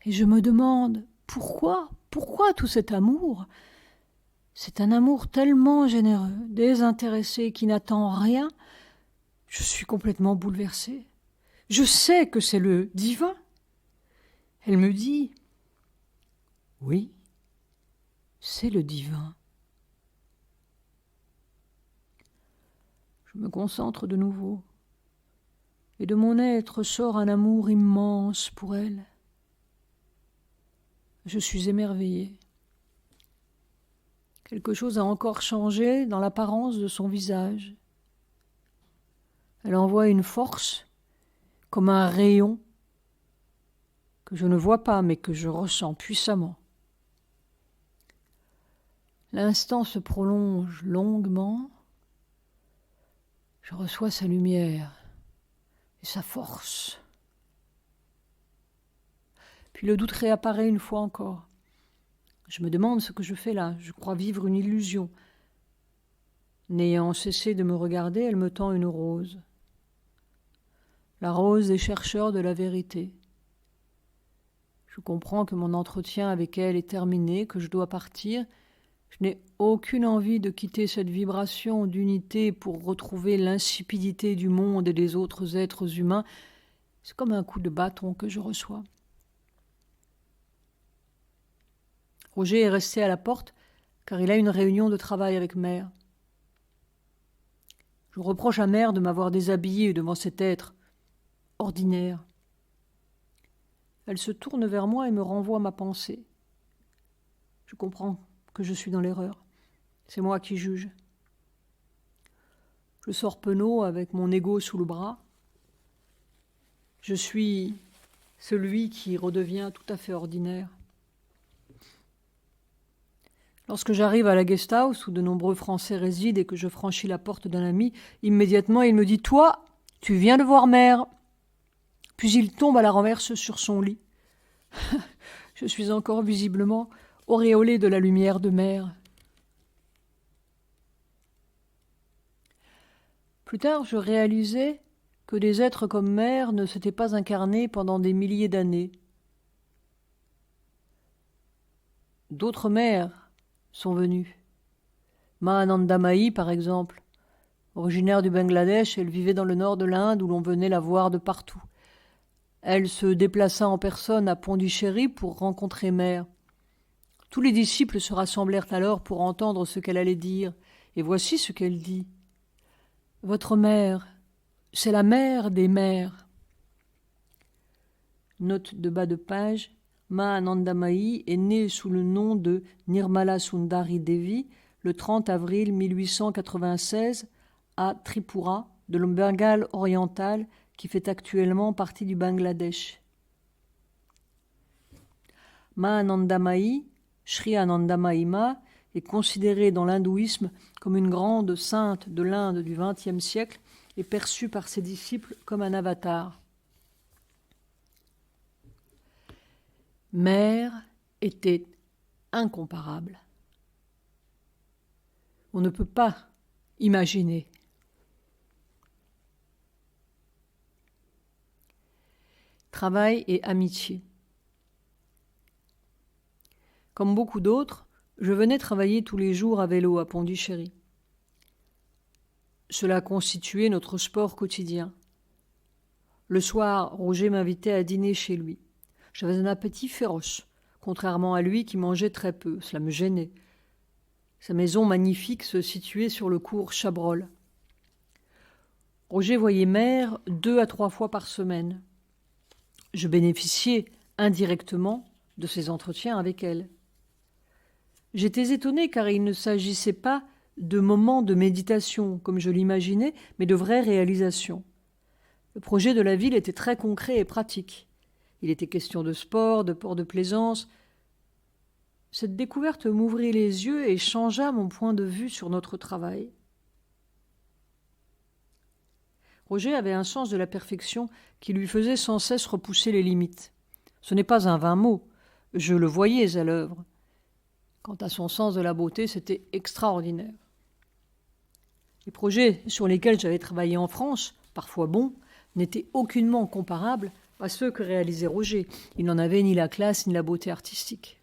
Et je me demande pourquoi tout cet amour? C'est un amour tellement généreux, désintéressé, qui n'attend rien. Je suis complètement bouleversée. Je sais que c'est le divin. Elle me dit « Oui, c'est le divin. » Je me concentre de nouveau, et de mon être sort un amour immense pour elle. Je suis émerveillée. Quelque chose a encore changé dans l'apparence de son visage. Elle envoie une force, comme un rayon, que je ne vois pas mais que je ressens puissamment. L'instant se prolonge longuement. Je reçois sa lumière et sa force. Puis le doute réapparaît une fois encore. Je me demande ce que je fais là. Je crois vivre une illusion. N'ayant cessé de me regarder, elle me tend une rose. La rose des chercheurs de la vérité. Je comprends que mon entretien avec elle est terminé, que je dois partir. Je n'ai aucune envie de quitter cette vibration d'unité pour retrouver l'insipidité du monde et des autres êtres humains. C'est comme un coup de bâton que je reçois. Roger est resté à la porte car il a une réunion de travail avec Mère. Je reproche à Mère de m'avoir déshabillée devant cet être ordinaire. Elle se tourne vers moi et me renvoie ma pensée. Je comprends que je suis dans l'erreur. C'est moi qui juge. Je sors penaud avec mon ego sous le bras. Je suis celui qui redevient tout à fait ordinaire. Lorsque j'arrive à la guest house où de nombreux Français résident et que je franchis la porte d'un ami, immédiatement il me dit « Toi, tu viens de voir Mère !» Puis il tombe à la renverse sur son lit. Je suis encore visiblement auréolé de la lumière de Mère. Plus tard, je réalisais que des êtres comme Mère ne s'étaient pas incarnés pendant des milliers d'années. D'autres mères sont venues. Mahananda Mahi, par exemple. Originaire du Bangladesh, elle vivait dans le nord de l'Inde où l'on venait la voir de partout. Elle se déplaça en personne à Pondichéry pour rencontrer Mère. Tous les disciples se rassemblèrent alors pour entendre ce qu'elle allait dire. Et voici ce qu'elle dit. « Votre mère, c'est la mère des mères. » Note de bas de page. Mahananda Mahi est née sous le nom de Nirmala Sundari Devi le 30 avril 1896 à Tripura, de le Bengale oriental, qui fait actuellement partie du Bangladesh. Mahananda Mahi, Sri Ananda Mahima, est considérée dans l'hindouisme comme une grande sainte de l'Inde du XXe siècle et perçue par ses disciples comme un avatar. Mère était incomparable. On ne peut pas imaginer. Travail et amitié. Comme beaucoup d'autres, je venais travailler tous les jours à vélo à Pondichéry. Cela constituait notre sport quotidien. Le soir, Roger m'invitait à dîner chez lui. J'avais un appétit féroce, contrairement à lui qui mangeait très peu. Cela me gênait. Sa maison magnifique se situait sur le cours Chabrol. Roger voyait Mère 2 à 3 fois par semaine. Je bénéficiais indirectement de ses entretiens avec elle. J'étais étonnée car il ne s'agissait pas de moments de méditation comme je l'imaginais, mais de vraies réalisations. Le projet de la ville était très concret et pratique. Il était question de sport, de port de plaisance. Cette découverte m'ouvrit les yeux et changea mon point de vue sur notre travail. Roger avait un sens de la perfection qui lui faisait sans cesse repousser les limites. Ce n'est pas un vain mot, je le voyais à l'œuvre. Quant à son sens de la beauté, c'était extraordinaire. Les projets sur lesquels j'avais travaillé en France, parfois bons, n'étaient aucunement comparables à ceux que réalisait Roger. Il n'en avait ni la classe ni la beauté artistique.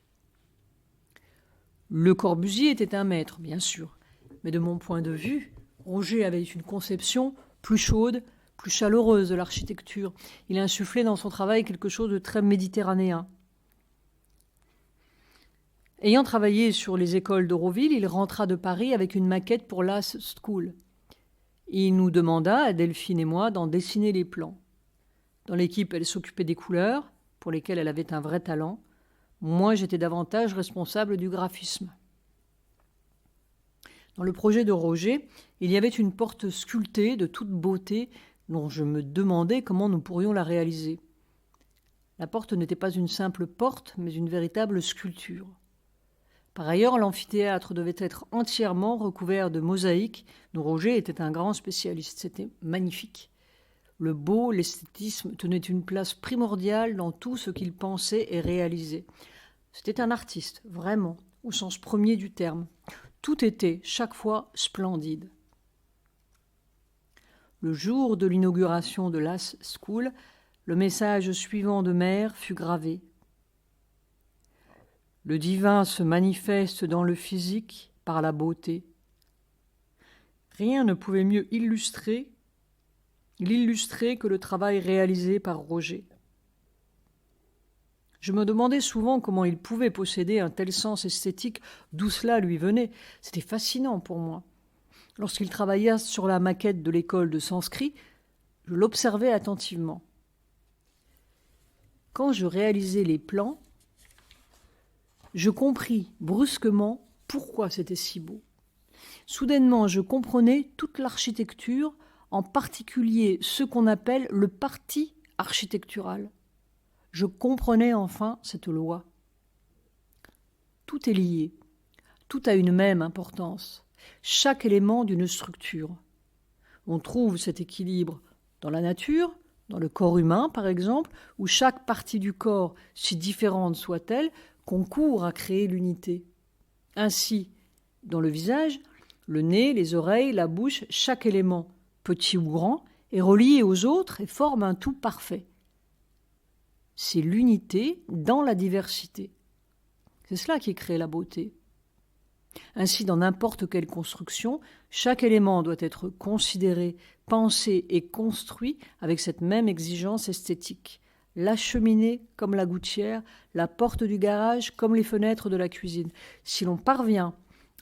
Le Corbusier était un maître, bien sûr, mais de mon point de vue, Roger avait une conception plus chaude, plus chaleureuse de l'architecture. Il a insufflé dans son travail quelque chose de très méditerranéen. Ayant travaillé sur les écoles d'Auroville, il rentra de Paris avec une maquette pour l'As School. Il nous demanda, à Delphine et moi, d'en dessiner les plans. Dans l'équipe, elle s'occupait des couleurs, pour lesquelles elle avait un vrai talent. Moi, j'étais davantage responsable du graphisme. Dans le projet de Roger, il y avait une porte sculptée de toute beauté dont je me demandais comment nous pourrions la réaliser. La porte n'était pas une simple porte, mais une véritable sculpture. Par ailleurs, l'amphithéâtre devait être entièrement recouvert de mosaïques, dont Roger était un grand spécialiste. C'était magnifique. Le beau, l'esthétisme tenaient une place primordiale dans tout ce qu'il pensait et réalisait. C'était un artiste, vraiment, au sens premier du terme. Tout était, chaque fois, splendide. Le jour de l'inauguration de l'As School, le message suivant de Mère fut gravé. Le divin se manifeste dans le physique par la beauté. Rien ne pouvait mieux l'illustrer que le travail réalisé par Roger. Je me demandais souvent comment il pouvait posséder un tel sens esthétique, d'où cela lui venait. C'était fascinant pour moi. Lorsqu'il travailla sur la maquette de l'école de sanskrit, je l'observais attentivement. Quand je réalisais les plans, je compris brusquement pourquoi c'était si beau. Soudainement, je comprenais toute l'architecture, en particulier ce qu'on appelle le parti architectural. Je comprenais enfin cette loi. Tout est lié, tout a une même importance, chaque élément d'une structure. On trouve cet équilibre dans la nature, dans le corps humain par exemple, où chaque partie du corps, si différente soit-elle, concourt à créer l'unité. Ainsi, dans le visage, le nez, les oreilles, la bouche, chaque élément, petit ou grand, est relié aux autres et forme un tout parfait. C'est l'unité dans la diversité. C'est cela qui crée la beauté. Ainsi, dans n'importe quelle construction, chaque élément doit être considéré, pensé et construit avec cette même exigence esthétique. La cheminée comme la gouttière, la porte du garage comme les fenêtres de la cuisine. Si l'on parvient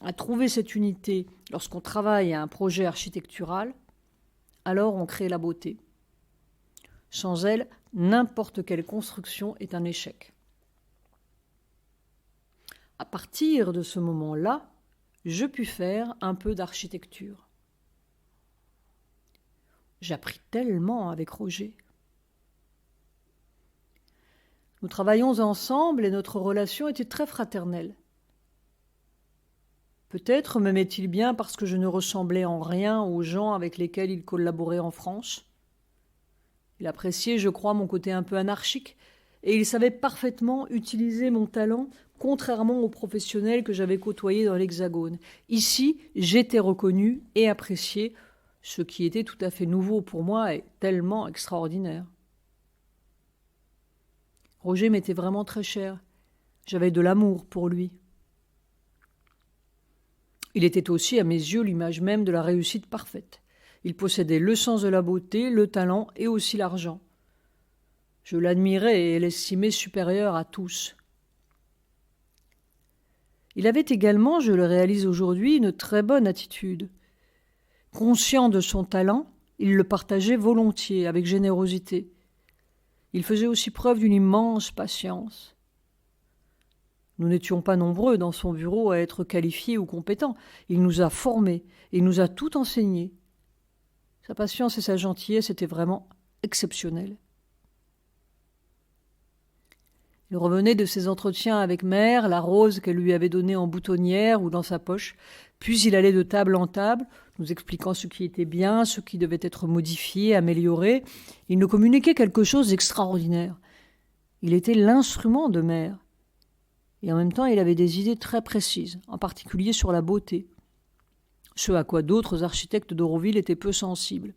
à trouver cette unité lorsqu'on travaille à un projet architectural, alors on crée la beauté. Sans elle, n'importe quelle construction est un échec. À partir de ce moment-là, je pus faire un peu d'architecture. J'appris tellement avec Roger. Nous travaillions ensemble et notre relation était très fraternelle. Peut-être m'aimait-il bien parce que je ne ressemblais en rien aux gens avec lesquels il collaborait en France. Il appréciait, je crois, mon côté un peu anarchique et il savait parfaitement utiliser mon talent, contrairement aux professionnels que j'avais côtoyés dans l'Hexagone. Ici, j'étais reconnue et appréciée, ce qui était tout à fait nouveau pour moi et tellement extraordinaire. Roger m'était vraiment très cher. J'avais de l'amour pour lui. Il était aussi, à mes yeux, l'image même de la réussite parfaite. Il possédait le sens de la beauté, le talent et aussi l'argent. Je l'admirais et l'estimais supérieur à tous. Il avait également, je le réalise aujourd'hui, une très bonne attitude. Conscient de son talent, il le partageait volontiers, avec générosité. Il faisait aussi preuve d'une immense patience. Nous n'étions pas nombreux dans son bureau à être qualifiés ou compétents. Il nous a formés, il nous a tout enseigné. Sa patience et sa gentillesse étaient vraiment exceptionnelles. Il revenait de ses entretiens avec Mère, la rose qu'elle lui avait donnée en boutonnière ou dans sa poche, puis il allait de table en table, nous expliquant ce qui était bien, ce qui devait être modifié, amélioré. Il nous communiquait quelque chose d'extraordinaire. Il était l'instrument de Mère. Et en même temps, il avait des idées très précises, en particulier sur la beauté, ce à quoi d'autres architectes d'Auroville étaient peu sensibles.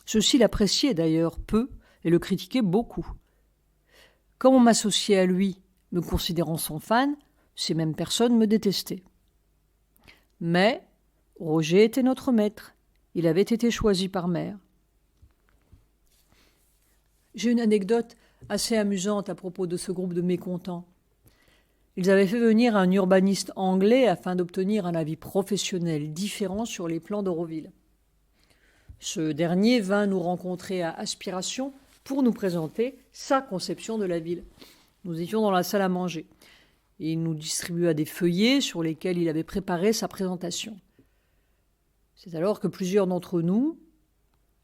Ceux-ci l'appréciaient d'ailleurs peu et le critiquaient beaucoup. Comme on m'associait à lui, me considérant son fan, ces mêmes personnes me détestaient. Mais Roger était notre maître. Il avait été choisi par Mère. J'ai une anecdote assez amusante à propos de ce groupe de mécontents. Ils avaient fait venir un urbaniste anglais afin d'obtenir un avis professionnel différent sur les plans d'Auroville. Ce dernier vint nous rencontrer à Aspiration pour nous présenter sa conception de la ville. Nous étions dans la salle à manger. Et il nous distribua des feuillets sur lesquels il avait préparé sa présentation. C'est alors que plusieurs d'entre nous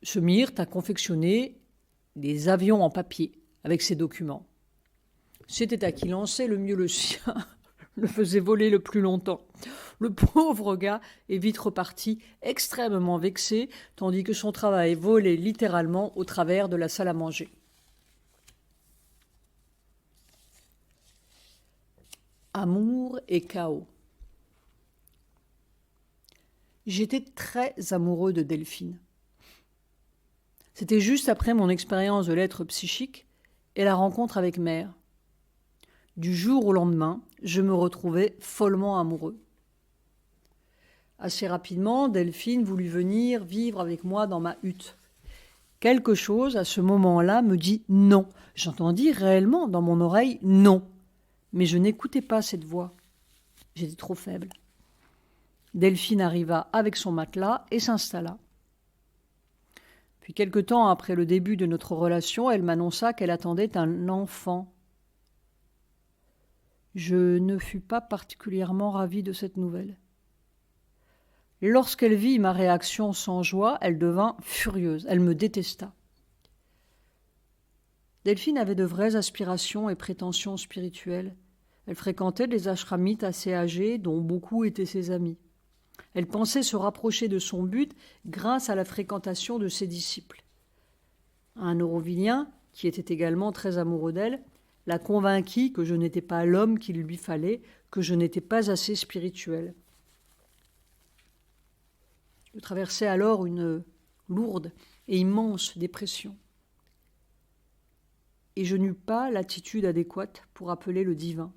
se mirent à confectionner des avions en papier avec ces documents. C'était à qui lançait le mieux le sien, le faisait voler le plus longtemps. Le pauvre gars est vite reparti, extrêmement vexé, tandis que son travail volait littéralement au travers de la salle à manger. Amour et chaos. J'étais très amoureux de Delphine. C'était juste après mon expérience de l'être psychique et la rencontre avec Mère. Du jour au lendemain, je me retrouvais follement amoureux. Assez rapidement, Delphine voulut venir vivre avec moi dans ma hutte. Quelque chose, à ce moment-là, me dit non. J'entendis réellement dans mon oreille non. Mais je n'écoutais pas cette voix. J'étais trop faible. Delphine arriva avec son matelas et s'installa. Puis quelque temps après le début de notre relation, elle m'annonça qu'elle attendait un enfant. Je ne fus pas particulièrement ravie de cette nouvelle. Lorsqu'elle vit ma réaction sans joie, elle devint furieuse. Elle me détesta. Delphine avait de vraies aspirations et prétentions spirituelles. Elle fréquentait des ashramites assez âgés, dont beaucoup étaient ses amis. Elle pensait se rapprocher de son but grâce à la fréquentation de ses disciples. Un aurovillien, qui était également très amoureux d'elle, la convainquit que je n'étais pas l'homme qu'il lui fallait, que je n'étais pas assez spirituel. Je traversais alors une lourde et immense dépression. Et je n'eus pas l'attitude adéquate pour appeler le divin.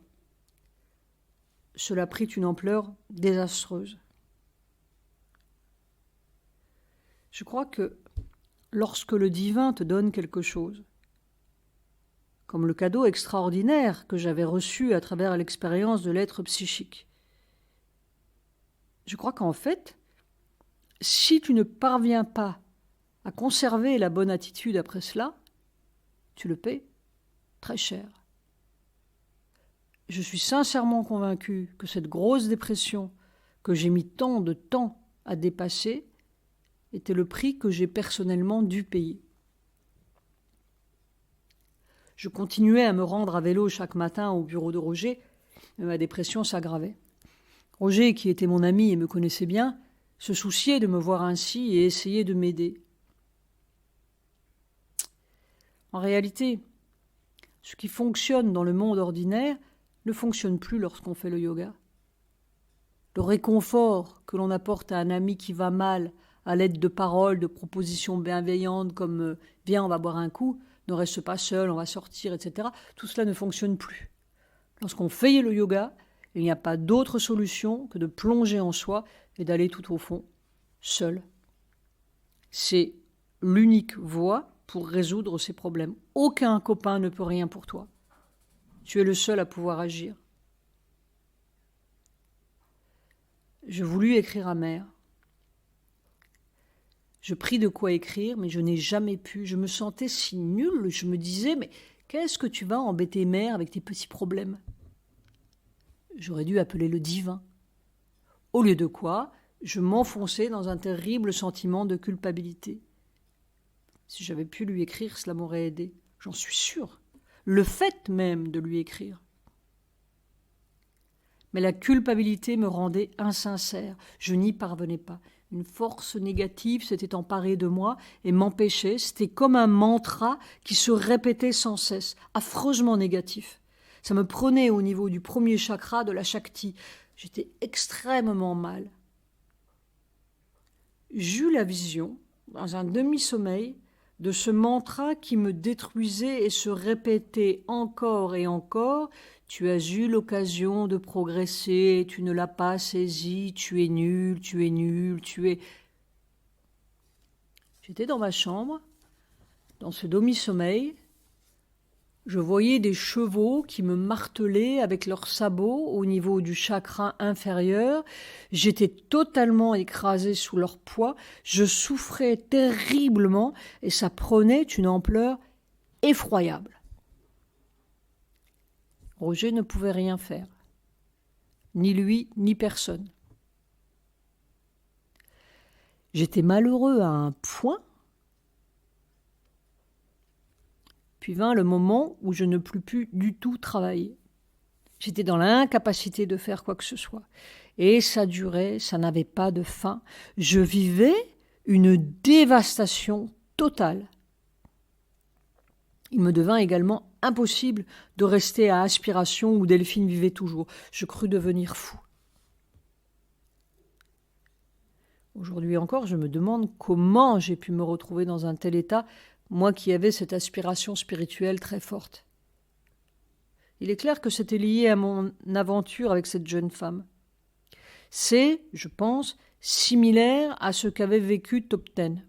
Cela prit une ampleur désastreuse. Je crois que lorsque le divin te donne quelque chose, comme le cadeau extraordinaire que j'avais reçu à travers l'expérience de l'être psychique, je crois qu'en fait, si tu ne parviens pas à conserver la bonne attitude après cela, tu le paies très cher. Je suis sincèrement convaincu que cette grosse dépression que j'ai mis tant de temps à dépasser était le prix que j'ai personnellement dû payer. Je continuais à me rendre à vélo chaque matin au bureau de Roger, mais ma dépression s'aggravait. Roger, qui était mon ami et me connaissait bien, se souciait de me voir ainsi et essayait de m'aider. En réalité, ce qui fonctionne dans le monde ordinaire ne fonctionne plus lorsqu'on fait le yoga. Le réconfort que l'on apporte à un ami qui va mal, à l'aide de paroles, de propositions bienveillantes comme « viens, on va boire un coup », ne reste pas seul, on va sortir, etc. Tout cela ne fonctionne plus. Lorsqu'on fait le yoga, il n'y a pas d'autre solution que de plonger en soi et d'aller tout au fond, seul. C'est l'unique voie pour résoudre ces problèmes. Aucun copain ne peut rien pour toi. Tu es le seul à pouvoir agir. Je voulus écrire à Mère. Je pris de quoi écrire, mais je n'ai jamais pu. Je me sentais si nulle. Je me disais, mais qu'est-ce que tu vas embêter Mère avec tes petits problèmes ? J'aurais dû appeler le divin. Au lieu de quoi, je m'enfonçais dans un terrible sentiment de culpabilité. Si j'avais pu lui écrire, cela m'aurait aidé. J'en suis sûre. Le fait même de lui écrire. Mais la culpabilité me rendait insincère. Je n'y parvenais pas. Une force négative s'était emparée de moi et m'empêchait. C'était comme un mantra qui se répétait sans cesse, affreusement négatif. Ça me prenait au niveau du premier chakra de la Shakti. J'étais extrêmement mal. J'eus la vision, dans un demi-sommeil, de ce mantra qui me détruisait et se répétait encore et encore. Tu as eu l'occasion de progresser, tu ne l'as pas saisi, tu es nul, tu es nul, tu es... J'étais dans ma chambre, dans ce demi-sommeil. Je voyais des chevaux qui me martelaient avec leurs sabots au niveau du chakra inférieur. J'étais totalement écrasée sous leur poids. Je souffrais terriblement et ça prenait une ampleur effroyable. Roger ne pouvait rien faire. Ni lui, ni personne. J'étais malheureux à un point. Puis vint le moment où je ne pus plus du tout travailler. J'étais dans l'incapacité de faire quoi que ce soit. Et ça durait, ça n'avait pas de fin. Je vivais une dévastation totale. Il me devint également impossible de rester à Aspiration où Delphine vivait toujours. Je crus devenir fou. Aujourd'hui encore, je me demande comment j'ai pu me retrouver dans un tel état, moi qui avais cette aspiration spirituelle très forte. Il est clair que c'était lié à mon aventure avec cette jeune femme. C'est, je pense, similaire à ce qu'avait vécu Topten.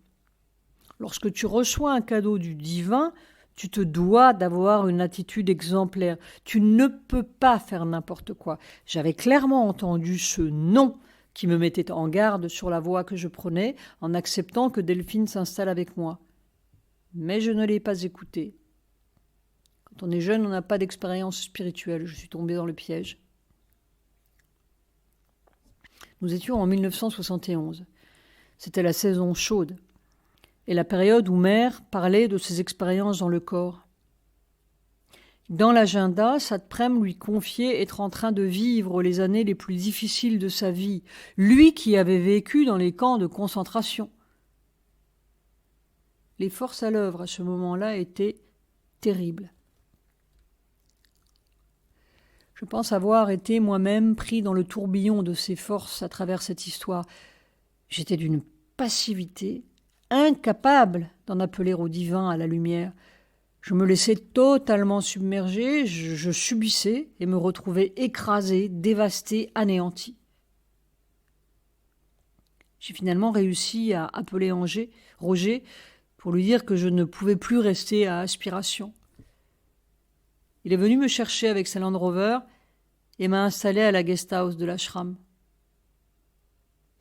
Lorsque tu reçois un cadeau du divin, tu te dois d'avoir une attitude exemplaire. Tu ne peux pas faire n'importe quoi. J'avais clairement entendu ce non qui me mettait en garde sur la voie que je prenais en acceptant que Delphine s'installe avec moi. Mais je ne l'ai pas écouté. Quand on est jeune, on n'a pas d'expérience spirituelle. Je suis tombée dans le piège. Nous étions en 1971. C'était la saison chaude et la période où Mère parlait de ses expériences dans le corps. Dans l'agenda, Satprem lui confiait être en train de vivre les années les plus difficiles de sa vie, lui qui avait vécu dans les camps de concentration. Les forces à l'œuvre à ce moment-là étaient terribles. Je pense avoir été moi-même pris dans le tourbillon de ces forces à travers cette histoire. J'étais d'une passivité, incapable d'en appeler au divin, à la lumière. Je me laissais totalement submerger, je subissais et me retrouvais écrasé, dévasté, anéanti. J'ai finalement réussi à appeler Roger pour lui dire que je ne pouvais plus rester à Aspiration. Il est venu me chercher avec sa Land Rover et m'a installé à la guest house de l'ashram.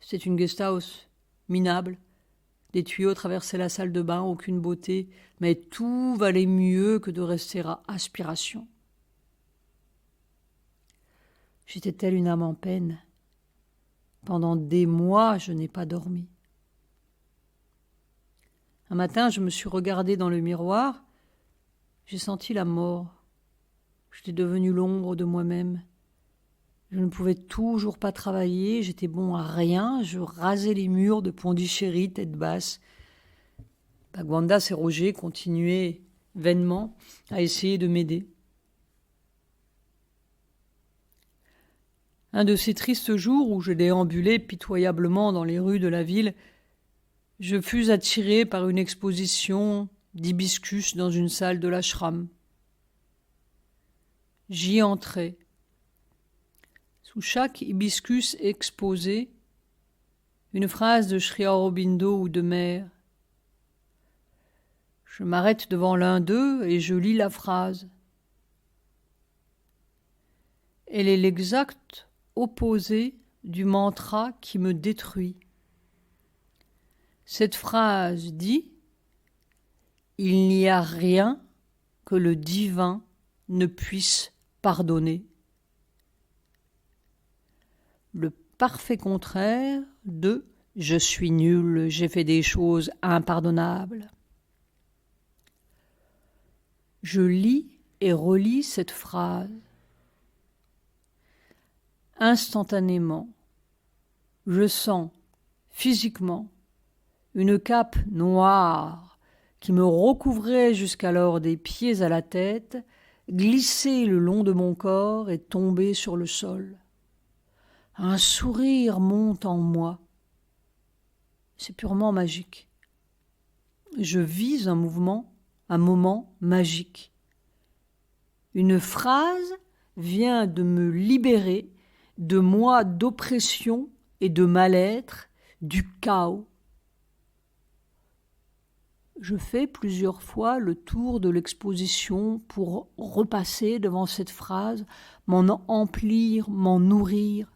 C'était une guest house minable. Des tuyaux traversaient la salle de bain, aucune beauté, mais tout valait mieux que de rester à Aspiration. J'étais telle une âme en peine. Pendant des mois, je n'ai pas dormi. Un matin, je me suis regardée dans le miroir. J'ai senti la mort. J'étais devenue l'ombre de moi-même. Je ne pouvais toujours pas travailler, j'étais bon à rien, je rasais les murs de Pondichéry, tête basse. Bhagwandas et Roger continuaient vainement à essayer de m'aider. Un de ces tristes jours où je déambulais pitoyablement dans les rues de la ville, je fus attiré par une exposition d'hibiscus dans une salle de l'ashram. J'y entrai. Sous chaque hibiscus exposé, une phrase de Sri Aurobindo ou de Mère. Je m'arrête devant l'un d'eux et je lis la phrase. Elle est l'exact opposé du mantra qui me détruit. Cette phrase dit « Il n'y a rien que le divin ne puisse pardonner ». Le parfait contraire de « Je suis nul, j'ai fait des choses impardonnables ». Je lis et relis cette phrase. Instantanément, je sens physiquement une cape noire qui me recouvrait jusqu'alors des pieds à la tête, glisser le long de mon corps et tomber sur le sol. Un sourire monte en moi. C'est purement magique. Je vis un moment magique. Une phrase vient de me libérer de moi d'oppression et de mal-être, du chaos. Je fais plusieurs fois le tour de l'exposition pour repasser devant cette phrase, m'en emplir, m'en nourrir.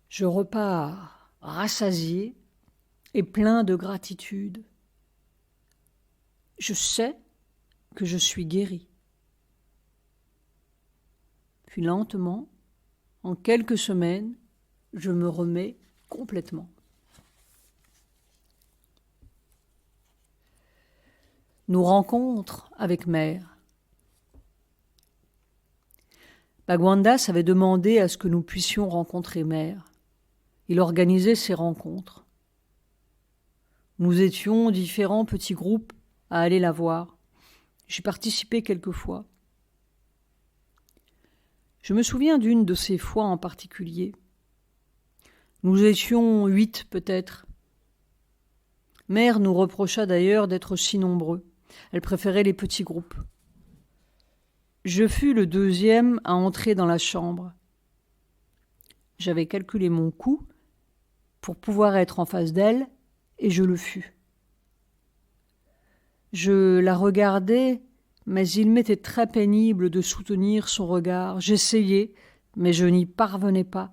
Je repars rassasié et plein de gratitude. Je sais que je suis guéri. Puis lentement, en quelques semaines, je me remets complètement. Nos rencontres avec Mère. Bhagwan avait demandé à ce que nous puissions rencontrer Mère. Il organisait ces rencontres. Nous étions différents petits groupes à aller la voir. J'y participais quelquefois. Je me souviens d'une de ces fois en particulier. Nous étions 8 peut-être. Mère nous reprocha d'ailleurs d'être si nombreux. Elle préférait les petits groupes. Je fus le deuxième à entrer dans la chambre. J'avais calculé mon coup pour pouvoir être en face d'elle, et je le fus. Je la regardais, mais il m'était très pénible de soutenir son regard. J'essayais, mais je n'y parvenais pas.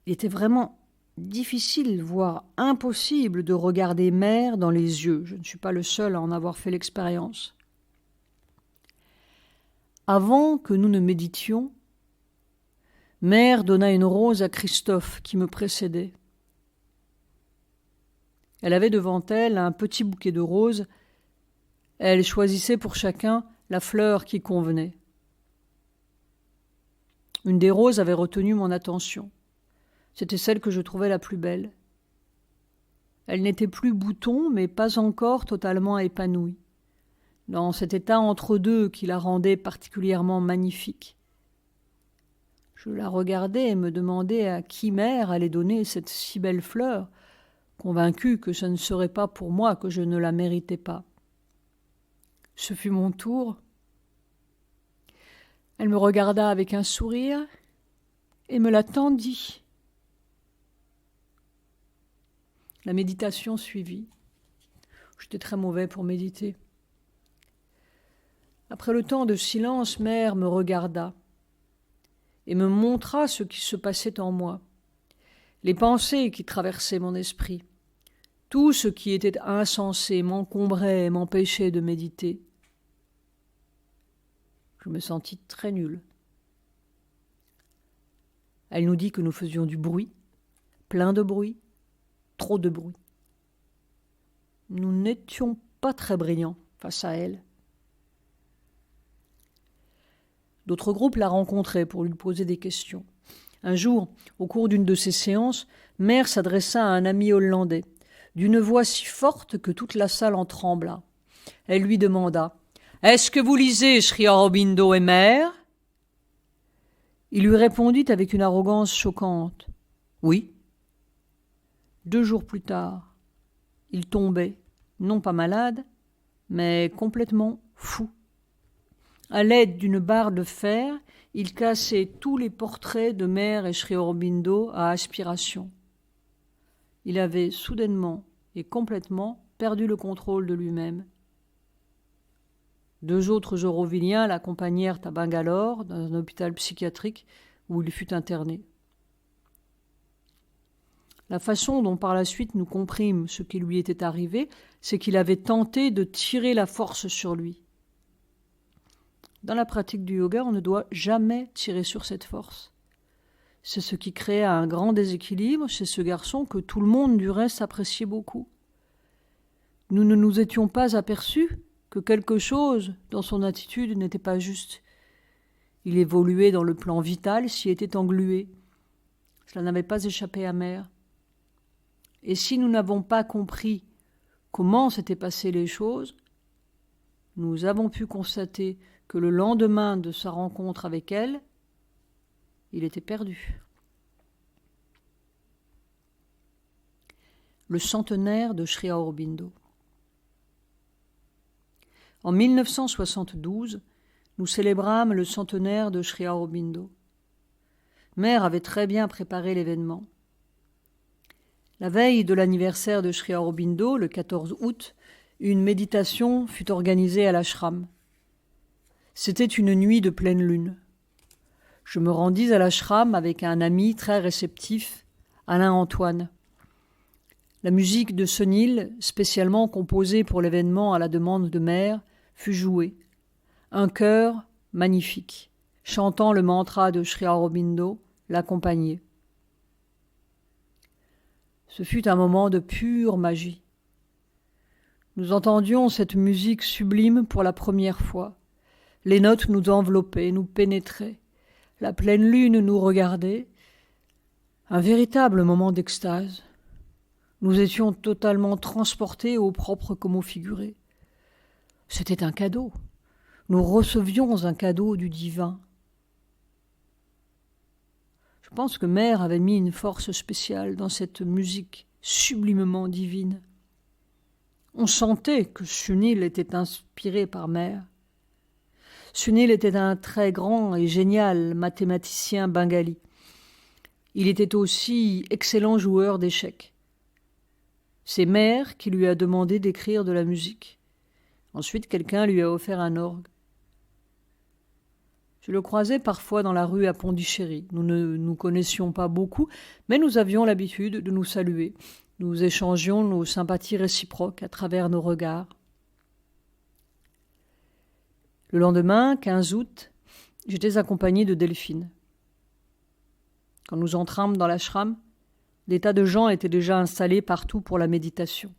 Il était vraiment difficile, voire impossible, de regarder Mère dans les yeux. Je ne suis pas le seul à en avoir fait l'expérience. Avant que nous ne méditions, Mère donna une rose à Christophe qui me précédait. Elle avait devant elle un petit bouquet de roses. Elle choisissait pour chacun la fleur qui convenait. Une des roses avait retenu mon attention. C'était celle que je trouvais la plus belle. Elle n'était plus bouton, mais pas encore totalement épanouie. Dans cet état entre-deux qui la rendait particulièrement magnifique. Je la regardais et me demandais à qui Mère allait donner cette si belle fleur, convaincue que ce ne serait pas pour moi, que je ne la méritais pas. Ce fut mon tour. Elle me regarda avec un sourire et me la tendit. La méditation suivit. J'étais très mauvais pour méditer. Après le temps de silence, Mère me regarda et me montra ce qui se passait en moi, les pensées qui traversaient mon esprit. Tout ce qui était insensé m'encombrait et m'empêchait de méditer. Je me sentis très nul. Elle nous dit que nous faisions du bruit, plein de bruit, trop de bruit. Nous n'étions pas très brillants face à elle. D'autres groupes la rencontraient pour lui poser des questions. Un jour, au cours d'une de ces séances, Mère s'adressa à un ami hollandais, d'une voix si forte que toute la salle en trembla. Elle lui demanda « Est-ce que vous lisez Sri Aurobindo et Mère ?» Il lui répondit avec une arrogance choquante « Oui. » 2 jours plus tard, il tombait, non pas malade, mais complètement fou. À l'aide d'une barre de fer, il cassait tous les portraits de Mère et Sri Aurobindo à aspiration. Il avait soudainement et complètement perdu le contrôle de lui-même. 2 autres aurovilliens l'accompagnèrent à Bangalore, dans un hôpital psychiatrique où il fut interné. La façon dont par la suite nous comprîmes ce qui lui était arrivé, c'est qu'il avait tenté de tirer la force sur lui. Dans la pratique du yoga, on ne doit jamais tirer sur cette force. C'est ce qui créa un grand déséquilibre chez ce garçon que tout le monde du reste appréciait beaucoup. Nous ne nous étions pas aperçus que quelque chose dans son attitude n'était pas juste. Il évoluait dans le plan vital, s'y était englué. Cela n'avait pas échappé à Mère. Et si nous n'avons pas compris comment s'étaient passées les choses, nous avons pu constater que le lendemain de sa rencontre avec elle, il était perdu. Le centenaire de Sri Aurobindo. En 1972, nous célébrâmes le centenaire de Sri Aurobindo. Mère avait très bien préparé l'événement. La veille de l'anniversaire de Sri Aurobindo, le 14 août, une méditation fut organisée à l'ashram. C'était une nuit de pleine lune. Je me rendis à l'ashram avec un ami très réceptif, Alain Antoine. La musique de Sunil, spécialement composée pour l'événement à la demande de Mère, fut jouée. Un chœur magnifique, chantant le mantra de Sri Aurobindo, l'accompagnait. Ce fut un moment de pure magie. Nous entendions cette musique sublime pour la première fois. Les notes nous enveloppaient, nous pénétraient. La pleine lune nous regardait. Un véritable moment d'extase. Nous étions totalement transportés au propre comme au figuré. C'était un cadeau. Nous recevions un cadeau du divin. Je pense que Mère avait mis une force spéciale dans cette musique sublimement divine. On sentait que Sunil était inspiré par Mère. Sunil était un très grand et génial mathématicien bengali. Il était aussi excellent joueur d'échecs. C'est Mère qui lui a demandé d'écrire de la musique. Ensuite, quelqu'un lui a offert un orgue. Je le croisais parfois dans la rue à Pondichéry. Nous ne nous connaissions pas beaucoup, mais nous avions l'habitude de nous saluer. Nous échangions nos sympathies réciproques à travers nos regards. Le lendemain, 15 août, j'étais accompagnée de Delphine. Quand nous entrâmes dans l'ashram, des tas de gens étaient déjà installés partout pour la méditation.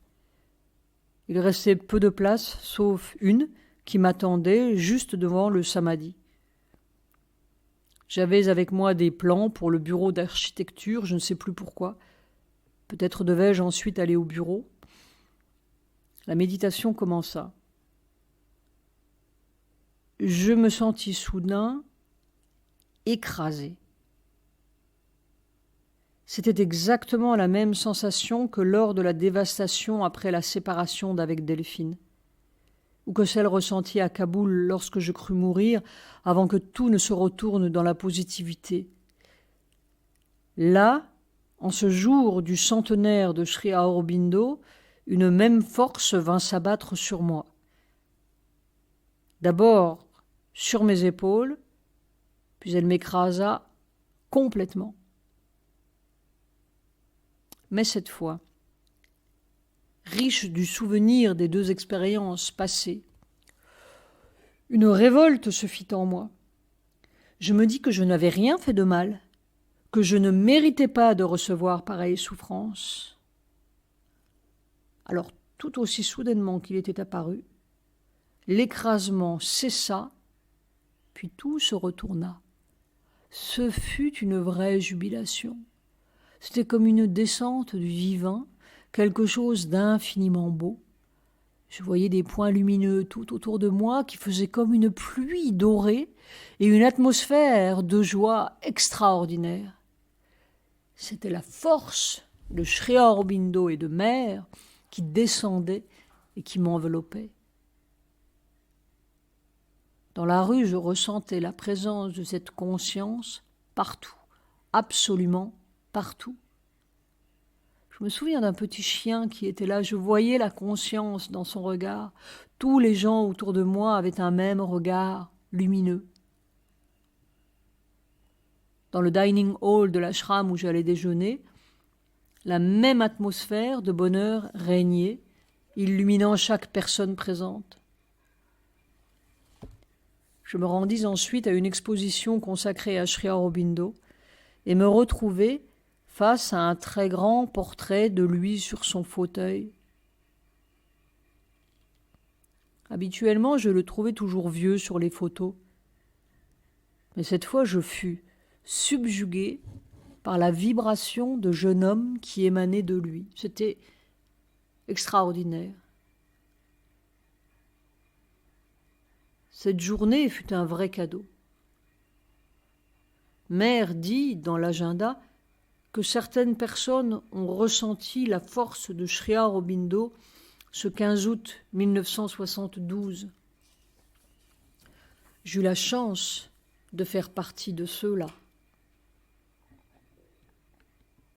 Il restait peu de place, sauf une qui m'attendait juste devant le samadhi. J'avais avec moi des plans pour le bureau d'architecture, je ne sais plus pourquoi. Peut-être devais-je ensuite aller au bureau. La méditation commença. Je me sentis soudain écrasée. C'était exactement la même sensation que lors de la dévastation après la séparation d'avec Delphine, ou que celle ressentie à Kaboul lorsque je crus mourir avant que tout ne se retourne dans la positivité. Là, en ce jour du centenaire de Sri Aurobindo, une même force vint s'abattre sur moi. D'abord sur mes épaules, puis elle m'écrasa complètement. Mais cette fois, riche du souvenir des deux expériences passées, une révolte se fit en moi. Je me dis que je n'avais rien fait de mal, que je ne méritais pas de recevoir pareille souffrance. Alors, tout aussi soudainement qu'il était apparu, l'écrasement cessa, puis tout se retourna. Ce fut une vraie jubilation. C'était comme une descente du divin, quelque chose d'infiniment beau. Je voyais des points lumineux tout autour de moi qui faisaient comme une pluie dorée et une atmosphère de joie extraordinaire. C'était la force de Sri Aurobindo et de Mère qui descendait et qui m'enveloppait. Dans la rue, je ressentais la présence de cette conscience partout, absolument partout. Je me souviens d'un petit chien qui était là, je voyais la conscience dans son regard. Tous les gens autour de moi avaient un même regard lumineux. Dans le dining hall de l'ashram où j'allais déjeuner, la même atmosphère de bonheur régnait, illuminant chaque personne présente. Je me rendis ensuite à une exposition consacrée à Sri Aurobindo et me retrouvai face à un très grand portrait de lui sur son fauteuil. Habituellement, je le trouvais toujours vieux sur les photos. Mais cette fois, je fus subjugué par la vibration de jeune homme qui émanait de lui. C'était extraordinaire. Cette journée fut un vrai cadeau. Mère dit dans l'agenda que certaines personnes ont ressenti la force de Sri Aurobindo ce 15 août 1972. J'eus la chance de faire partie de ceux-là.